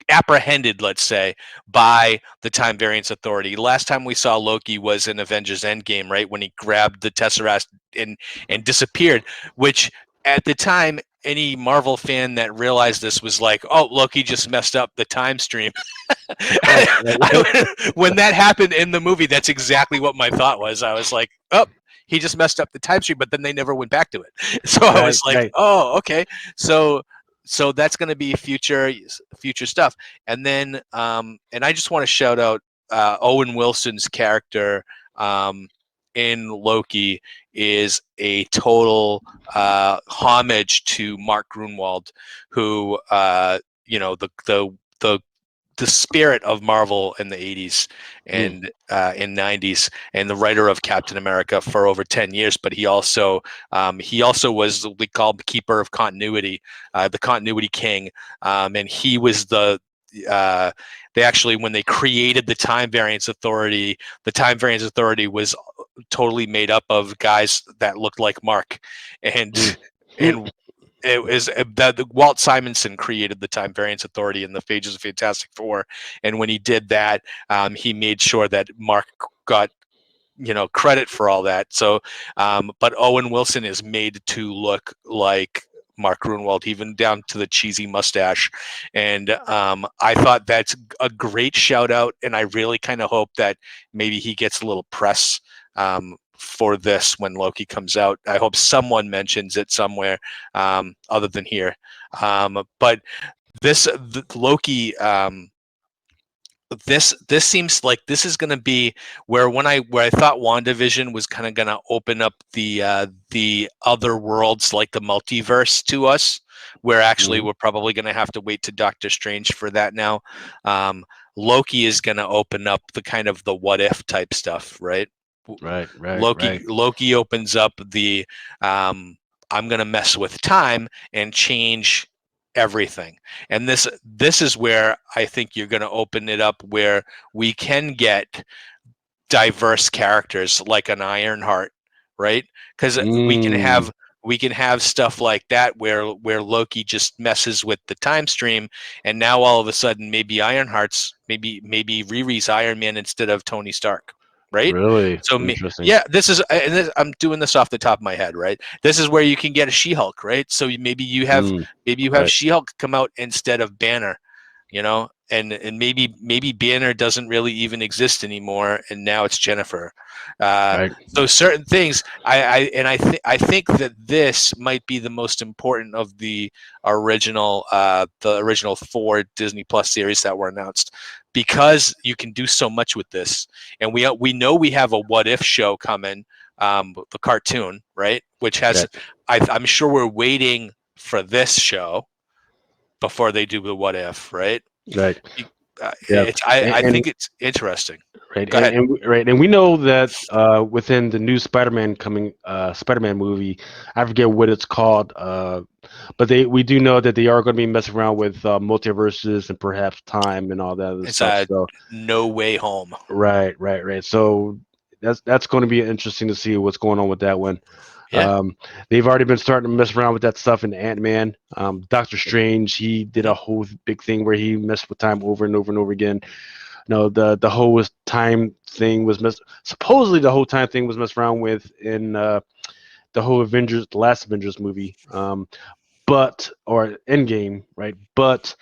apprehended, let's say, by the Time Variance Authority. Last time we saw Loki was in Avengers Endgame, right, when he grabbed the Tesseract and disappeared, which at the time any Marvel fan that realized this was like, oh, Loki just messed up the time stream. Right. Right. When that happened in the movie, that's exactly what my thought was. I was like, oh, he just messed up the time stream, but then they never went back to it. So I Right. was like, Right. oh, okay. So that's going to be future stuff. And then and I just want to shout out Owen Wilson's character in Loki is a total homage to Mark Grunwald, who the spirit of Marvel in the 80s Mm, and in 90s, and the writer of Captain America for over 10 years. But he also was what we call the keeper of continuity, the continuity king, and he was they actually, when they created the Time Variance Authority, the Time Variance Authority was totally made up of guys that looked like Mark, and mm, mm. and it was that Walt Simonson created the Time Variance Authority in the pages of Fantastic Four, and when he did that, he made sure that Mark got credit for all that. So, but Owen Wilson is made to look like Mark Grunwald, even down to the cheesy mustache, and I thought that's a great shout out, and I really kind of hope that maybe he gets a little press. For this when Loki comes out. I hope someone mentions it somewhere other than here. But Loki, this seems like this is going to be where I thought WandaVision was kind of going to open up the other worlds like the multiverse to us, where actually Mhm. we're probably going to have to wait to Doctor Strange for that now. Loki is going to open up the kind of the what if type stuff, right? Right. Right. Right. Loki opens up the I'm going to mess with time and change everything. And this is where I think you're going to open it up where we can get diverse characters like an Ironheart, right? Because Mm, we can have stuff like that where Loki just messes with the time stream, and now all of a sudden maybe Ironheart's maybe Riri's Iron Man instead of Tony Stark, right? Really So interesting. yeah, I'm doing this off the top of my head, right? This is where you can get a She-Hulk, right? So maybe you have Right. She-Hulk come out instead of Banner, and maybe Banner doesn't really even exist anymore, and now it's Jennifer. Right. So certain things, I think that this might be the most important of the original 4 Disney Plus series that were announced, because you can do so much with this, and we know we have a What If show coming, the cartoon, right? Which has, I'm sure we're waiting for this show before they do the What If, right? Right. Yeah. I And think it's interesting. right, Go ahead. and we know that within the new Spider-Man coming Spider-Man movie, I forget what it's called, but we do know that they are going to be messing around with multiverses and perhaps time and all that other It's stuff. So No Way Home. right. So that's going to be interesting to see what's going on with that one. Yeah. They've already been starting to mess around with that stuff in Ant-Man. Doctor Strange, he did a whole big thing where he messed with time over and over and over again. No, the whole time thing was supposedly the whole time thing was messed around with in the whole Avengers, the last Avengers movie, or Endgame, right? But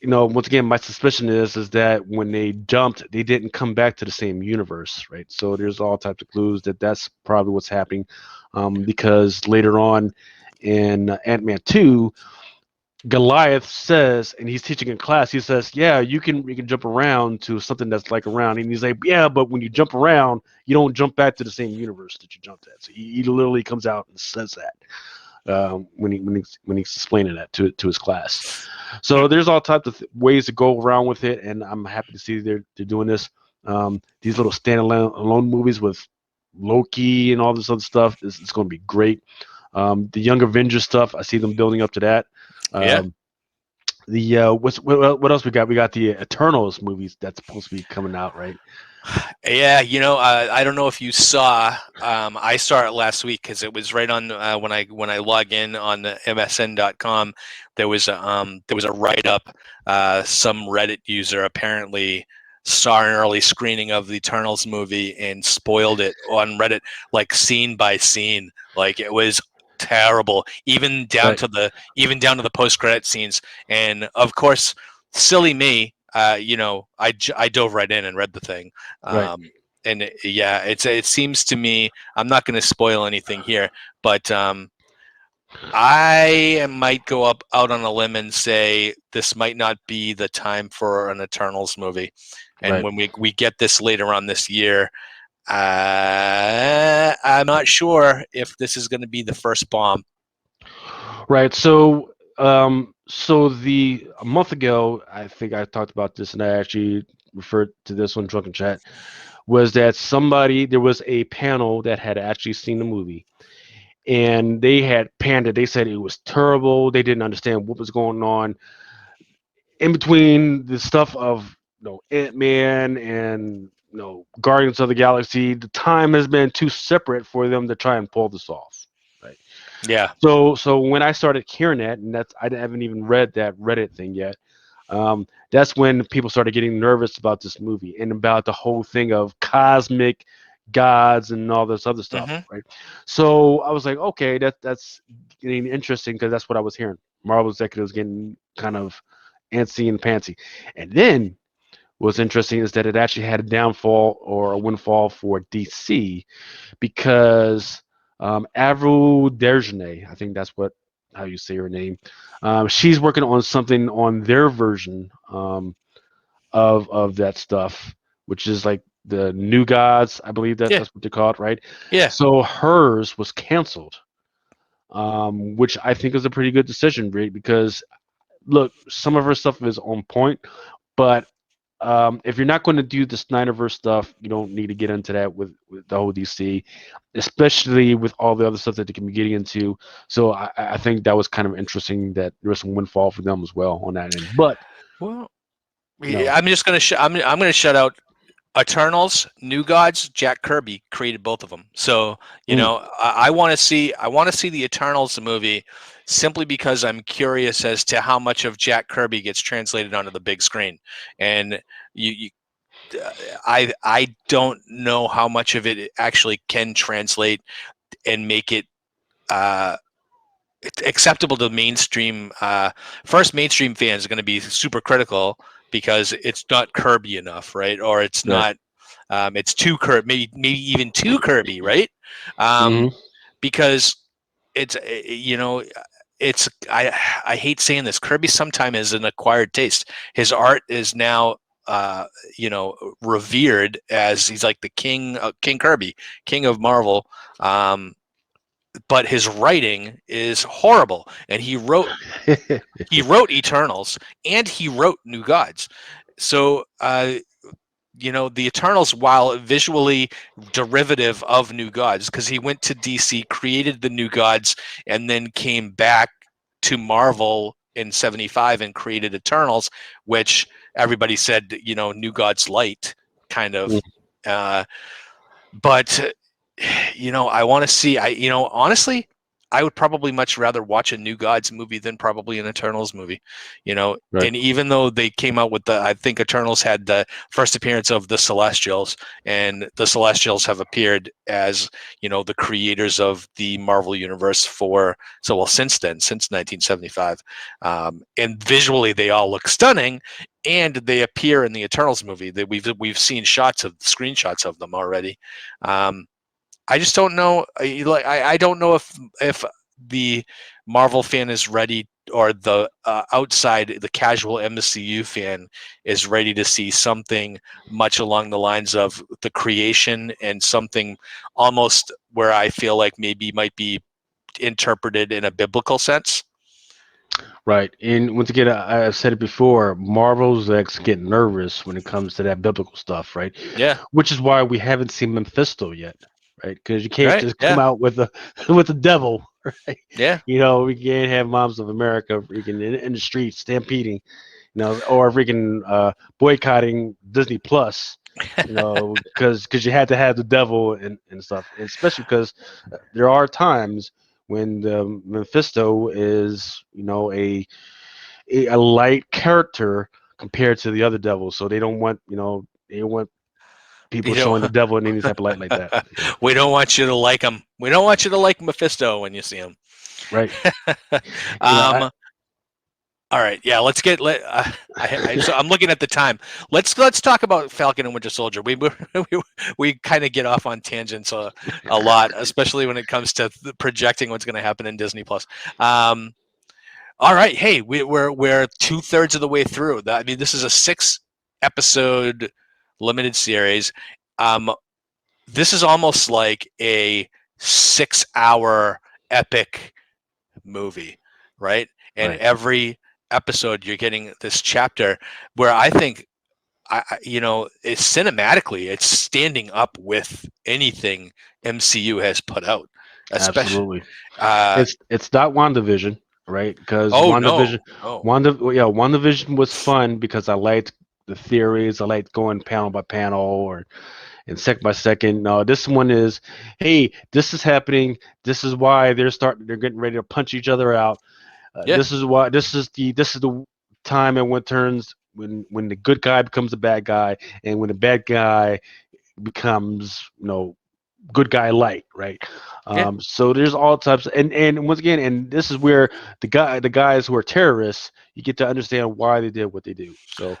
once again, my suspicion is that when they jumped, they didn't come back to the same universe, right? So there's all types of clues that that's probably what's happening, because later on in Ant-Man 2, Goliath says, and he's teaching in class, he says, yeah, you can jump around to something that's like around. And he's like, yeah, but when you jump around, you don't jump back to the same universe that you jumped at. So he literally comes out and says that when he's explaining that to his class. So there's all types of ways to go around with it, and I'm happy to see they're doing this. These little standalone movies with Loki and all this other stuff is going to be great. The Young Avengers stuff, I see them building up to that. Yeah. What else we got? We got the Eternals movies that's supposed to be coming out, right? Yeah, I don't know if you saw. I saw it last week because it was right on when I log in on the MSN.com. There was a write up. Some Reddit user apparently saw an early screening of the Eternals movie and spoiled it on Reddit, like scene by scene. Like it was terrible, even down to the post credit scenes. And of course, silly me. I dove right in and read the thing. And it seems to me, I'm not going to spoil anything here, but I might go out on a limb and say this might not be the time for an Eternals movie. And when we get this later on this year, I'm not sure if this is going to be the first bomb. Right. So, a month ago, I think I talked about this, and I actually referred to this on Drunken Chat. Was that there was a panel that had actually seen the movie, and they had panned it. They said it was terrible. They didn't understand what was going on in between the stuff of Ant-Man and Guardians of the Galaxy. The time has been too separate for them to try and pull this off. Right. Yeah. So when I started hearing that, and I haven't even read that Reddit thing yet, that's when people started getting nervous about this movie and about the whole thing of cosmic gods and all this other stuff, right? So I was like, okay, that's getting interesting because that's what I was hearing. Marvel executives getting kind of antsy and pantsy. And then what's interesting is that it actually had a downfall or a windfall for DC because Avril Lavigne, I think that's how you say her name. She's working on something on their version of that stuff, which is like the New Gods, I believe that's what they call it, right? Yeah. So hers was canceled, which I think is a pretty good decision, because look, some of her stuff is on point, but if you're not going to do the Snyderverse stuff, you don't need to get into that with the whole DC, especially with all the other stuff that they can be getting into. So I think that was kind of interesting that there was some windfall for them as well on that end. But I'm just gonna I'm gonna shut out Eternals, New Gods, Jack Kirby created both of them. So I want to see the Eternals movie simply because I'm curious as to how much of Jack Kirby gets translated onto the big screen, and I don't know how much of it actually can translate and make it acceptable to mainstream. First, mainstream fans are going to be super critical because it's not Kirby enough, right? Or it's Right. not. It's too Kirby, maybe even too Kirby, right? Hmm. Because it's it's I hate saying this. Kirby sometimes is an acquired taste. His art is now revered as he's like the king, King Kirby, king of Marvel. But his writing is horrible, and he wrote Eternals and he wrote New Gods. So the Eternals, while visually derivative of New Gods, because he went to DC, created the New Gods, and then came back to Marvel in '75 and created Eternals, which everybody said New Gods light kind of. But I want to see. Honestly, I would probably much rather watch a New Gods movie than probably an Eternals movie. Right. And even though they came out with I think Eternals had the first appearance of the Celestials, and the Celestials have appeared as the creators of the Marvel universe since then, since 1975, and visually they all look stunning. And they appear in the Eternals movie. That we've seen screenshots of them already. I just don't know. I don't know if the Marvel fan is ready, or the the casual MCU fan is ready to see something much along the lines of the creation, and something almost where I feel like maybe might be interpreted in a biblical sense. Right. And once again, I've said it before, Marvel's ex get nervous when it comes to that biblical stuff, right? Yeah. Which is why we haven't seen Mephisto yet, right? Because you can't Right. just come Yeah. out with with the devil, right? Yeah. We can't have moms of America freaking in the streets stampeding, or freaking boycotting Disney Plus, because you had to have the devil and stuff, and especially because there are times when the Mephisto is, a light character compared to the other devils, so they don't want, they don't want people You know, showing the devil in any type of light like that. we don't want you to like him. We don't want you to like Mephisto when you see him. Right. um, all right, yeah. Let's get. So I'm looking at the time. Let's talk about Falcon and Winter Soldier. We kind of get off on tangents a lot, especially when it comes to projecting what's going to happen in Disney Plus. All right, hey, we're 2/3 of the way through. I mean, this is a 6-episode limited series. This is almost like a 6-hour epic movie, right? And Right. every episode you're getting this chapter where I think it's cinematically, it's standing up with anything MCU has put out, especially. Absolutely. It's not WandaVision, right? Because Oh no, no. WandaVision was fun because I liked the theories. I liked going panel by panel or and second by second. No, this one is, hey, this is happening. This is why they're getting ready to punch each other out. Yeah. This is why. This is the time and when turns when the good guy becomes the bad guy, and when the bad guy becomes, good guy light, right? Yeah. So there's all types, and once again, and this is where the guys who are terrorists, you get to understand why they did what they do. So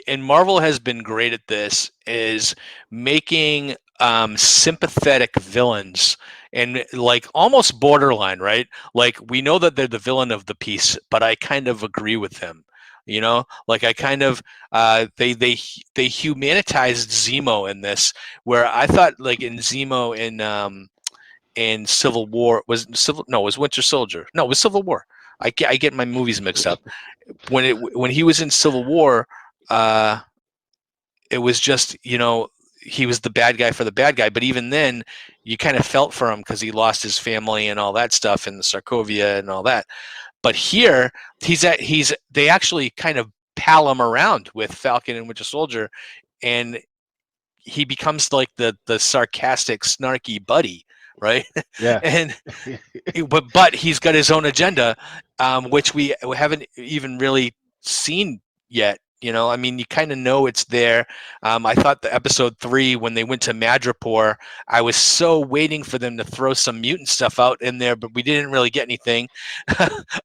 And Marvel has been great at this, is making sympathetic villains, and like almost borderline, right? Like, we know that they're the villain of the piece, but I kind of agree with them. Like, I kind of they humanitized Zemo in this, where I thought, like, in Zemo in Civil War, was Winter Soldier. No, it was Civil War. I get my movies mixed up. When he was in Civil War, it was just, he was the bad guy for the bad guy. But even then, you kind of felt for him because he lost his family and all that stuff, and the Sokovia and all that. But here, they actually kind of pal him around with Falcon and Winter Soldier, and he becomes like the sarcastic, snarky buddy, right? Yeah. And but he's got his own agenda, which we haven't even really seen yet. You know, I mean, you kind of know it's there. I thought the episode 3, when they went to Madripoor, I was so waiting for them to throw some mutant stuff out in there, but we didn't really get anything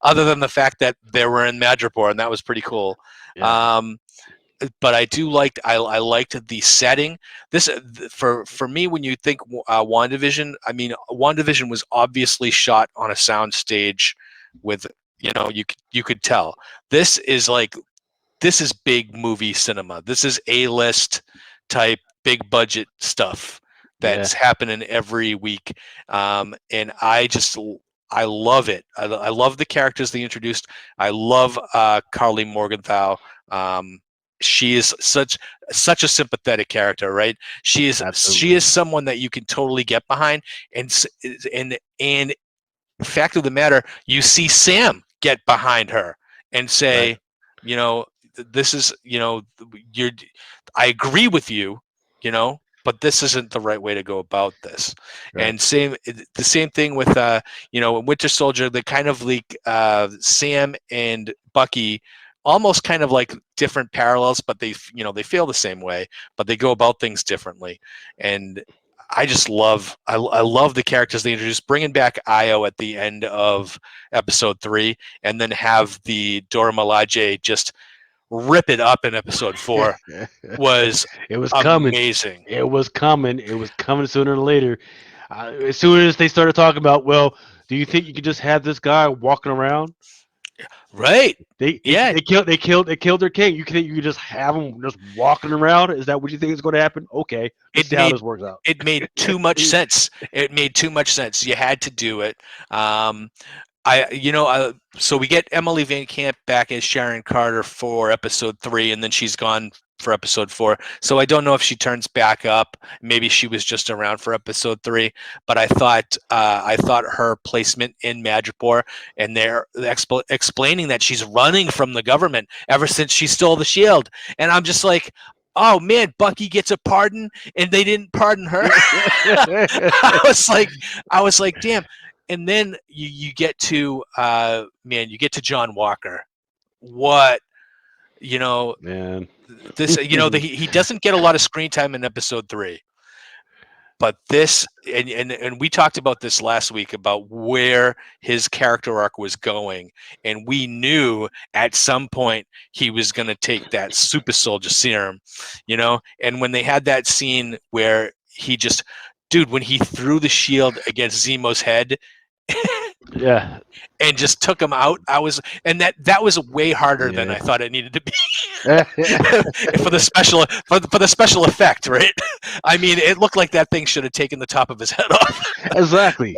other than the fact that they were in Madripoor, and that was pretty cool. Yeah. But I do liked I liked the setting. This for me, when you think WandaVision, I mean, WandaVision was obviously shot on a sound stage with, you could tell. This is big movie cinema. This is A-list type, big budget stuff that's happening every week, and I love it. I love the characters they introduced. I love Carly Morgenthau. She is such a sympathetic character, right? She is someone that you can totally get behind, and fact of the matter, you see Sam get behind her and say, Right. this is, you're, I agree with you, but this isn't the right way to go about this. Right. And the same thing with, Winter Soldier, the kind of like Sam and Bucky, almost kind of like different parallels, but they feel the same way, but they go about things differently. And I just love I love the characters they introduced, bringing back Io at the end of episode 3, and then have the Dora Milaje just rip it up in episode 4 was It was amazing. coming. It was coming. It was coming sooner or later. As soon as they started talking about, well, do you think you could just have this guy walking around? Right. They killed their king. You could just have him just walking around. Is that what you think is going to happen? Okay, let's see how this works out. It made too much sense. It made too much sense. You had to do it. So we get Emily Van Camp back as Sharon Carter for episode 3, and then she's gone for episode 4. So I don't know if she turns back up. Maybe she was just around for episode 3. But I thought her placement in Madripoor, and they're explaining that she's running from the government ever since she stole the shield, and I'm just like, oh man, Bucky gets a pardon, and they didn't pardon her. I was like, damn. And then you get to John Walker. What, Man. this, he doesn't get a lot of screen time in episode 3, but this, and we talked about this last week about where his character arc was going, and we knew at some point he was going to take that super soldier serum, and when they had that scene where when he threw the shield against Zemo's head, Yeah, and just took him out, that was way harder than I thought it needed to be. for the special effect, right? I mean, it looked like that thing should have taken the top of his head off. Exactly.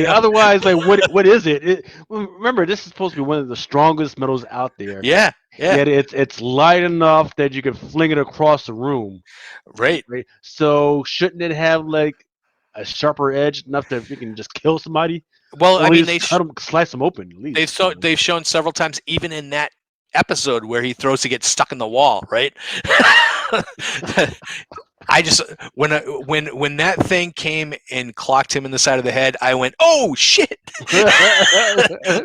Otherwise, like, what is it? Remember, this is supposed to be one of the strongest metals out there. Yeah. Yet it's light enough that you can fling it across the room. Right. So shouldn't it have like a sharper edge enough that you can just kill somebody? Well, I mean, slice them open. At least. They've shown several times, even in that episode where he throws to get stuck in the wall, right? I just when that thing came and clocked him in the side of the head, I went, "Oh shit!"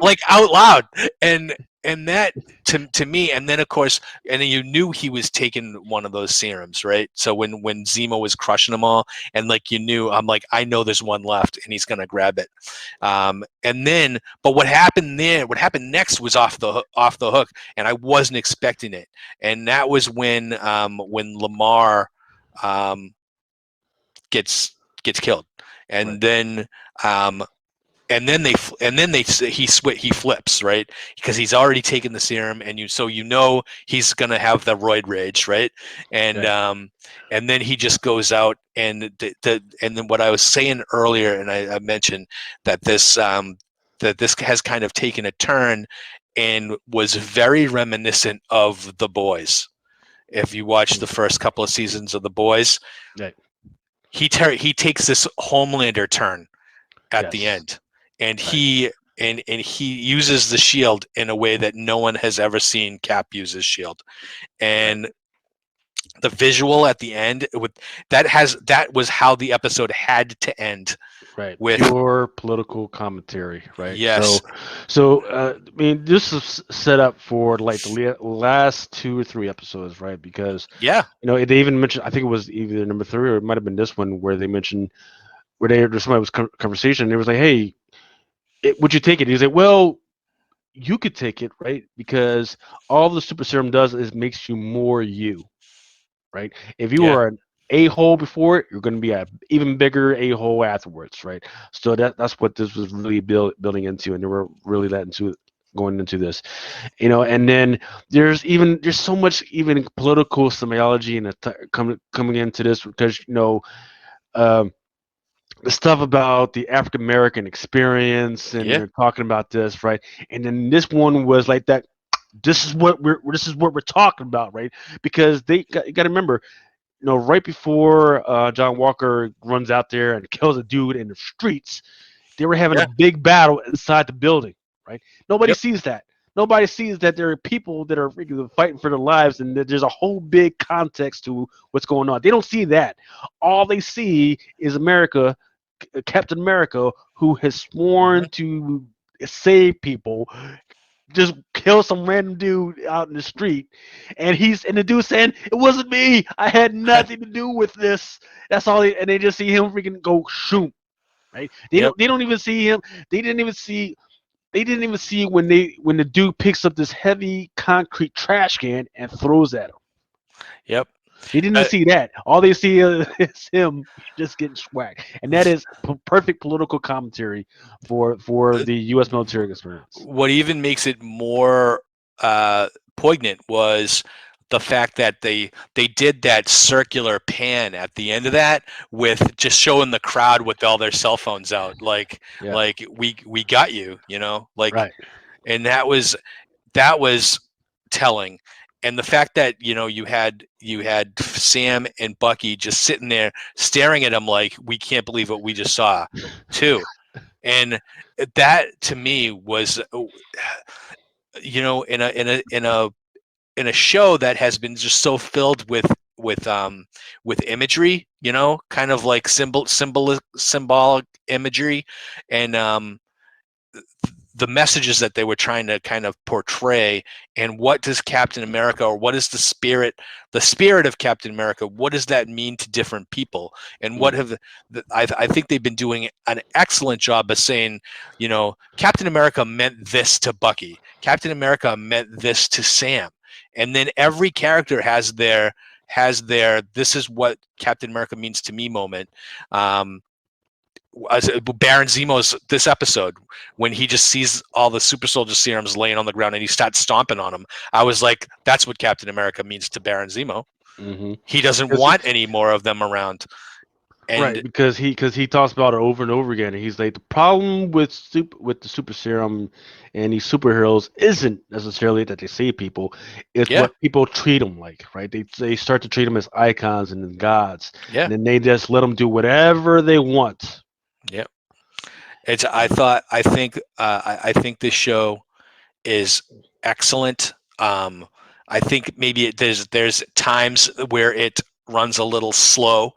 like out loud, and that to me, and then of course, and then you knew he was taking one of those serums, right? So when Zemo was crushing them all, and like you knew, I'm like, I know there's one left, and he's gonna grab it. And then, but what happened next was off the hook, and I wasn't expecting it, and that was when Lamar gets killed, and then he flips, right, because he's already taken the serum, and he's gonna have the roid rage, right, and and then he just goes out, and and then what I was saying earlier, and I mentioned that this has kind of taken a turn and was very reminiscent of The Boys. If you watch the first couple of seasons of The Boys, he takes this Homelander turn at the end, and he uses the shield in a way that no one has ever seen Cap use his shield, and the visual at the end that was how the episode had to end. Right, With pure political commentary, right? yes, I mean, this is set up for like the last 2 or 3 episodes, right? Because yeah, they even mentioned, I think it was either number 3 or it might have been this one, where they mentioned where there's somebody was conversation, and it was like, hey, would you take it? He was like, well, you could take it, right? Because all the super serum does is makes you more you, right? If you yeah, were an a-hole before it, you're going to be a even bigger a-hole afterwards, right? So that's what this was really building into, and they were really going into this, and then there's so much even political semiology and coming into this, because um, the stuff about the African American experience, and yeah, they're talking about this, right? And then this one was like that. This is what we're talking about, right? Because you got to remember, right before John Walker runs out there and kills a dude in the streets, they were having a yeah, big battle inside the building, right? Nobody yep, sees that. Nobody sees that there are people that are freaking fighting for their lives, and that there's a whole big context to what's going on. They don't see that. All they see is America, Captain America, who has hmm sworn to save people, just kill some random dude out in the street, and the dude saying, "It wasn't me. I had nothing to do with this." That's all. And they just see him freaking go shoot. Right? They yep, don't. They don't even see him. They didn't even see. They didn't even see when the dude picks up this heavy concrete trash can and throws at him. yep. They didn't even Uh, see that. All they see is him just getting swacked, and that is perfect political commentary for the U.S. military experience. what even makes it more poignant was the fact that they did that circular pan at the end of that, with just showing the crowd with all their cell phones out, Yeah. like we got you, like, Right. and that was telling. And the fact that you had Sam and Bucky just sitting there staring at him like, we can't believe what we just saw too. And that to me was, in a show that has been just so filled with imagery, kind of like symbolic imagery, and the messages that they were trying to kind of portray. And what does Captain America, or what is the spirit of Captain America, what does that mean to different people? And what Mm. have I think they've been doing an excellent job of saying, Captain America meant this to Bucky, Captain America meant this to Sam. And then every character has their this is what Captain America means to me moment. Baron Zemo's this episode, when he just sees all the super soldier serums laying on the ground and he starts stomping on them. I was like, that's what Captain America means to Baron Zemo. Mm-hmm. He doesn't Because want any more of them around. right, And because he talks about it over and over again, and he's like, the problem with the super serum and these superheroes isn't necessarily that they save people; it's yeah, what people treat them like. Right? They start to treat them as icons and as gods, yeah, and then they just let them do whatever they want. yeah. I think this show is excellent. I think maybe there's times where it runs a little slow,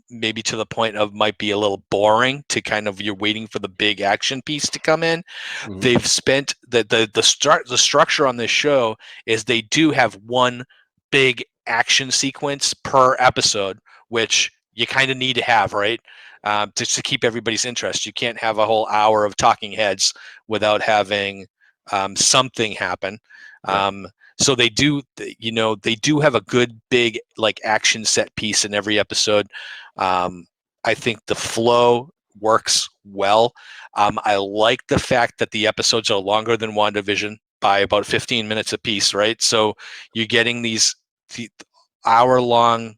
maybe to the point of might be a little boring, to kind of, you're waiting for the big action piece to come in. Mm-hmm. They've spent the structure on this show is they do have one big action sequence per episode, which you kind of need to have, right? To keep everybody's interest. You can't have a whole hour of talking heads without having something happen. Right. So they do have a good big like action set piece in every episode. I think the flow works well. I like the fact that the episodes are longer than WandaVision by about 15 minutes a piece, right? So you're getting these hour-long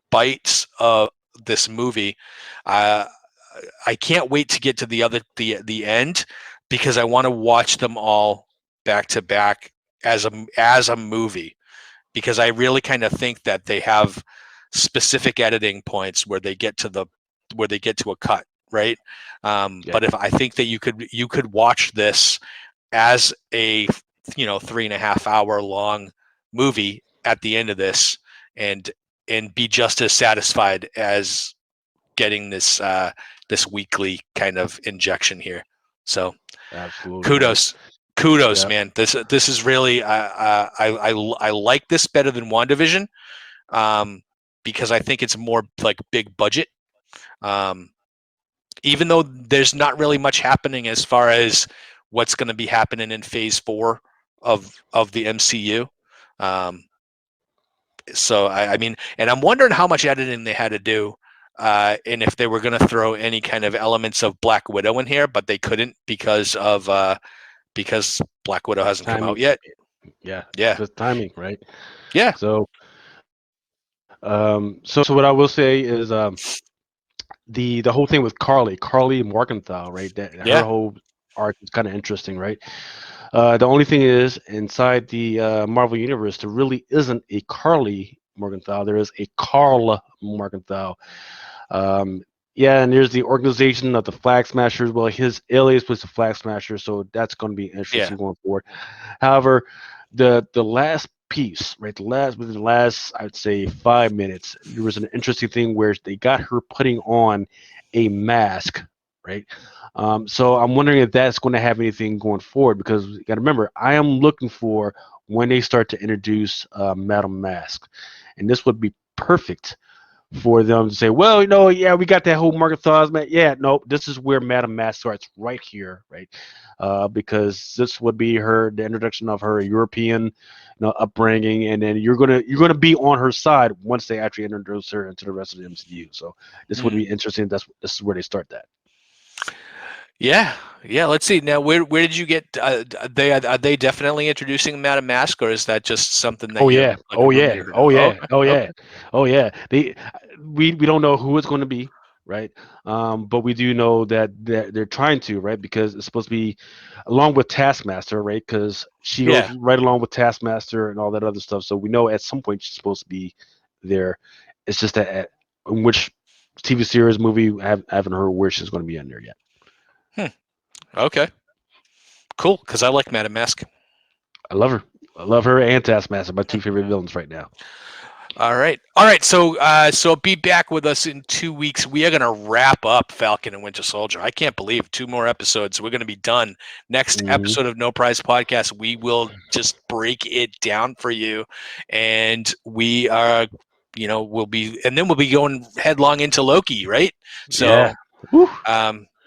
bites of this movie. Uh, I can't wait to get to the end, because I want to watch them all back to back as a movie, because I really kind of think that they have specific editing points where they get to a cut, right? Yeah. But if I think that you could watch this as a 3.5 hour long movie at the end of this, and be just as satisfied as getting this this weekly kind of injection here. So Absolutely. kudos, Yeah. man. This is really I like this better than WandaVision, because I think it's more like big budget. Even though there's not really much happening as far as what's going to be happening in Phase 4 of the MCU. So I mean, and I'm wondering how much editing they had to do, and if they were going to throw any kind of elements of Black Widow in here, but they couldn't because Black Widow hasn't come out Timing. yet. Yeah. Yeah, Just timing, right? yeah, So, so what I will say is, the whole thing with Carly Morgenthau, right? That her yeah, whole arc is kind of interesting, right? The only thing is, inside the Marvel universe, there really isn't a Carly Morgenthau. There is a Carl Morgenthau. Um, yeah, and there's the organization of the Flag Smashers. Well, his alias was the Flag Smasher, so that's going to be yeah. interesting going forward. However, the last piece, right? Within the last, I'd say 5 minutes, there was an interesting thing where they got her putting on a mask, right? So I'm wondering if that's going to have anything going forward, because you got to remember, I am looking for when they start to introduce Madam Mask, and this would be perfect for them to say, well, yeah, we got that whole Market Thaws, man. Yeah, no, this is where Madam Mask starts right here, right? Because this would be the introduction of her European, upbringing, and then you're gonna be on her side once they actually introduce her into the rest of the MCU. So this would Mm. be interesting. This is where they start that. Yeah, yeah. Let's see. Now, where did you get? Are they definitely introducing Madame Mask, or is that just something that Oh you yeah, like a oh rumor yeah, you heard? oh Oh, yeah, okay, oh yeah, okay. oh yeah. We don't know who it's going to be, right? But we do know that they're trying to, right? Because it's supposed to be along with Taskmaster, right? Because she goes Yeah. right along with Taskmaster and all that other stuff. So we know at some point she's supposed to be there. It's just that in which TV series, movie, haven't heard where she's going to be in there yet. Okay. Cool. Because I like Madame Mask. I love her. I love her and Taskmaster, my two favorite villains right now. All right. All right. So, so be back with us in 2 weeks. We are going to wrap up Falcon and Winter Soldier. I can't believe 2 more episodes. We're going to be done. Next Mhm. episode of No Prize Podcast, we will just break it down for you, and we are, and then we'll be going headlong into Loki, right? Yeah. So, Woo.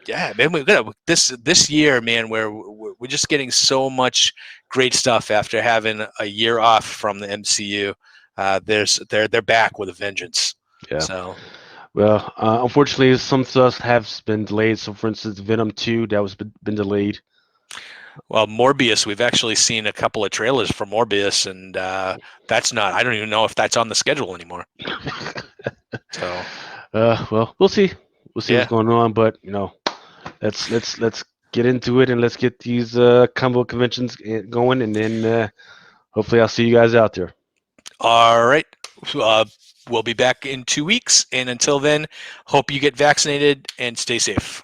yeah, man, we're gonna this year, man. We're just getting so much great stuff after having a year off from the MCU. They're back with a vengeance. Yeah. So, Well, unfortunately, some stuff has been delayed. So, for instance, Venom 2, that was been delayed. well, Morbius, we've actually seen a couple of trailers for Morbius, and that's not. I don't even know if that's on the schedule anymore. So, Well, we'll see. We'll see what's yeah. going on, but let's get into it and let's get these combo conventions going, and then hopefully I'll see you guys out there. All right. Uh, we'll be back in 2 weeks, and until then, hope you get vaccinated and stay safe.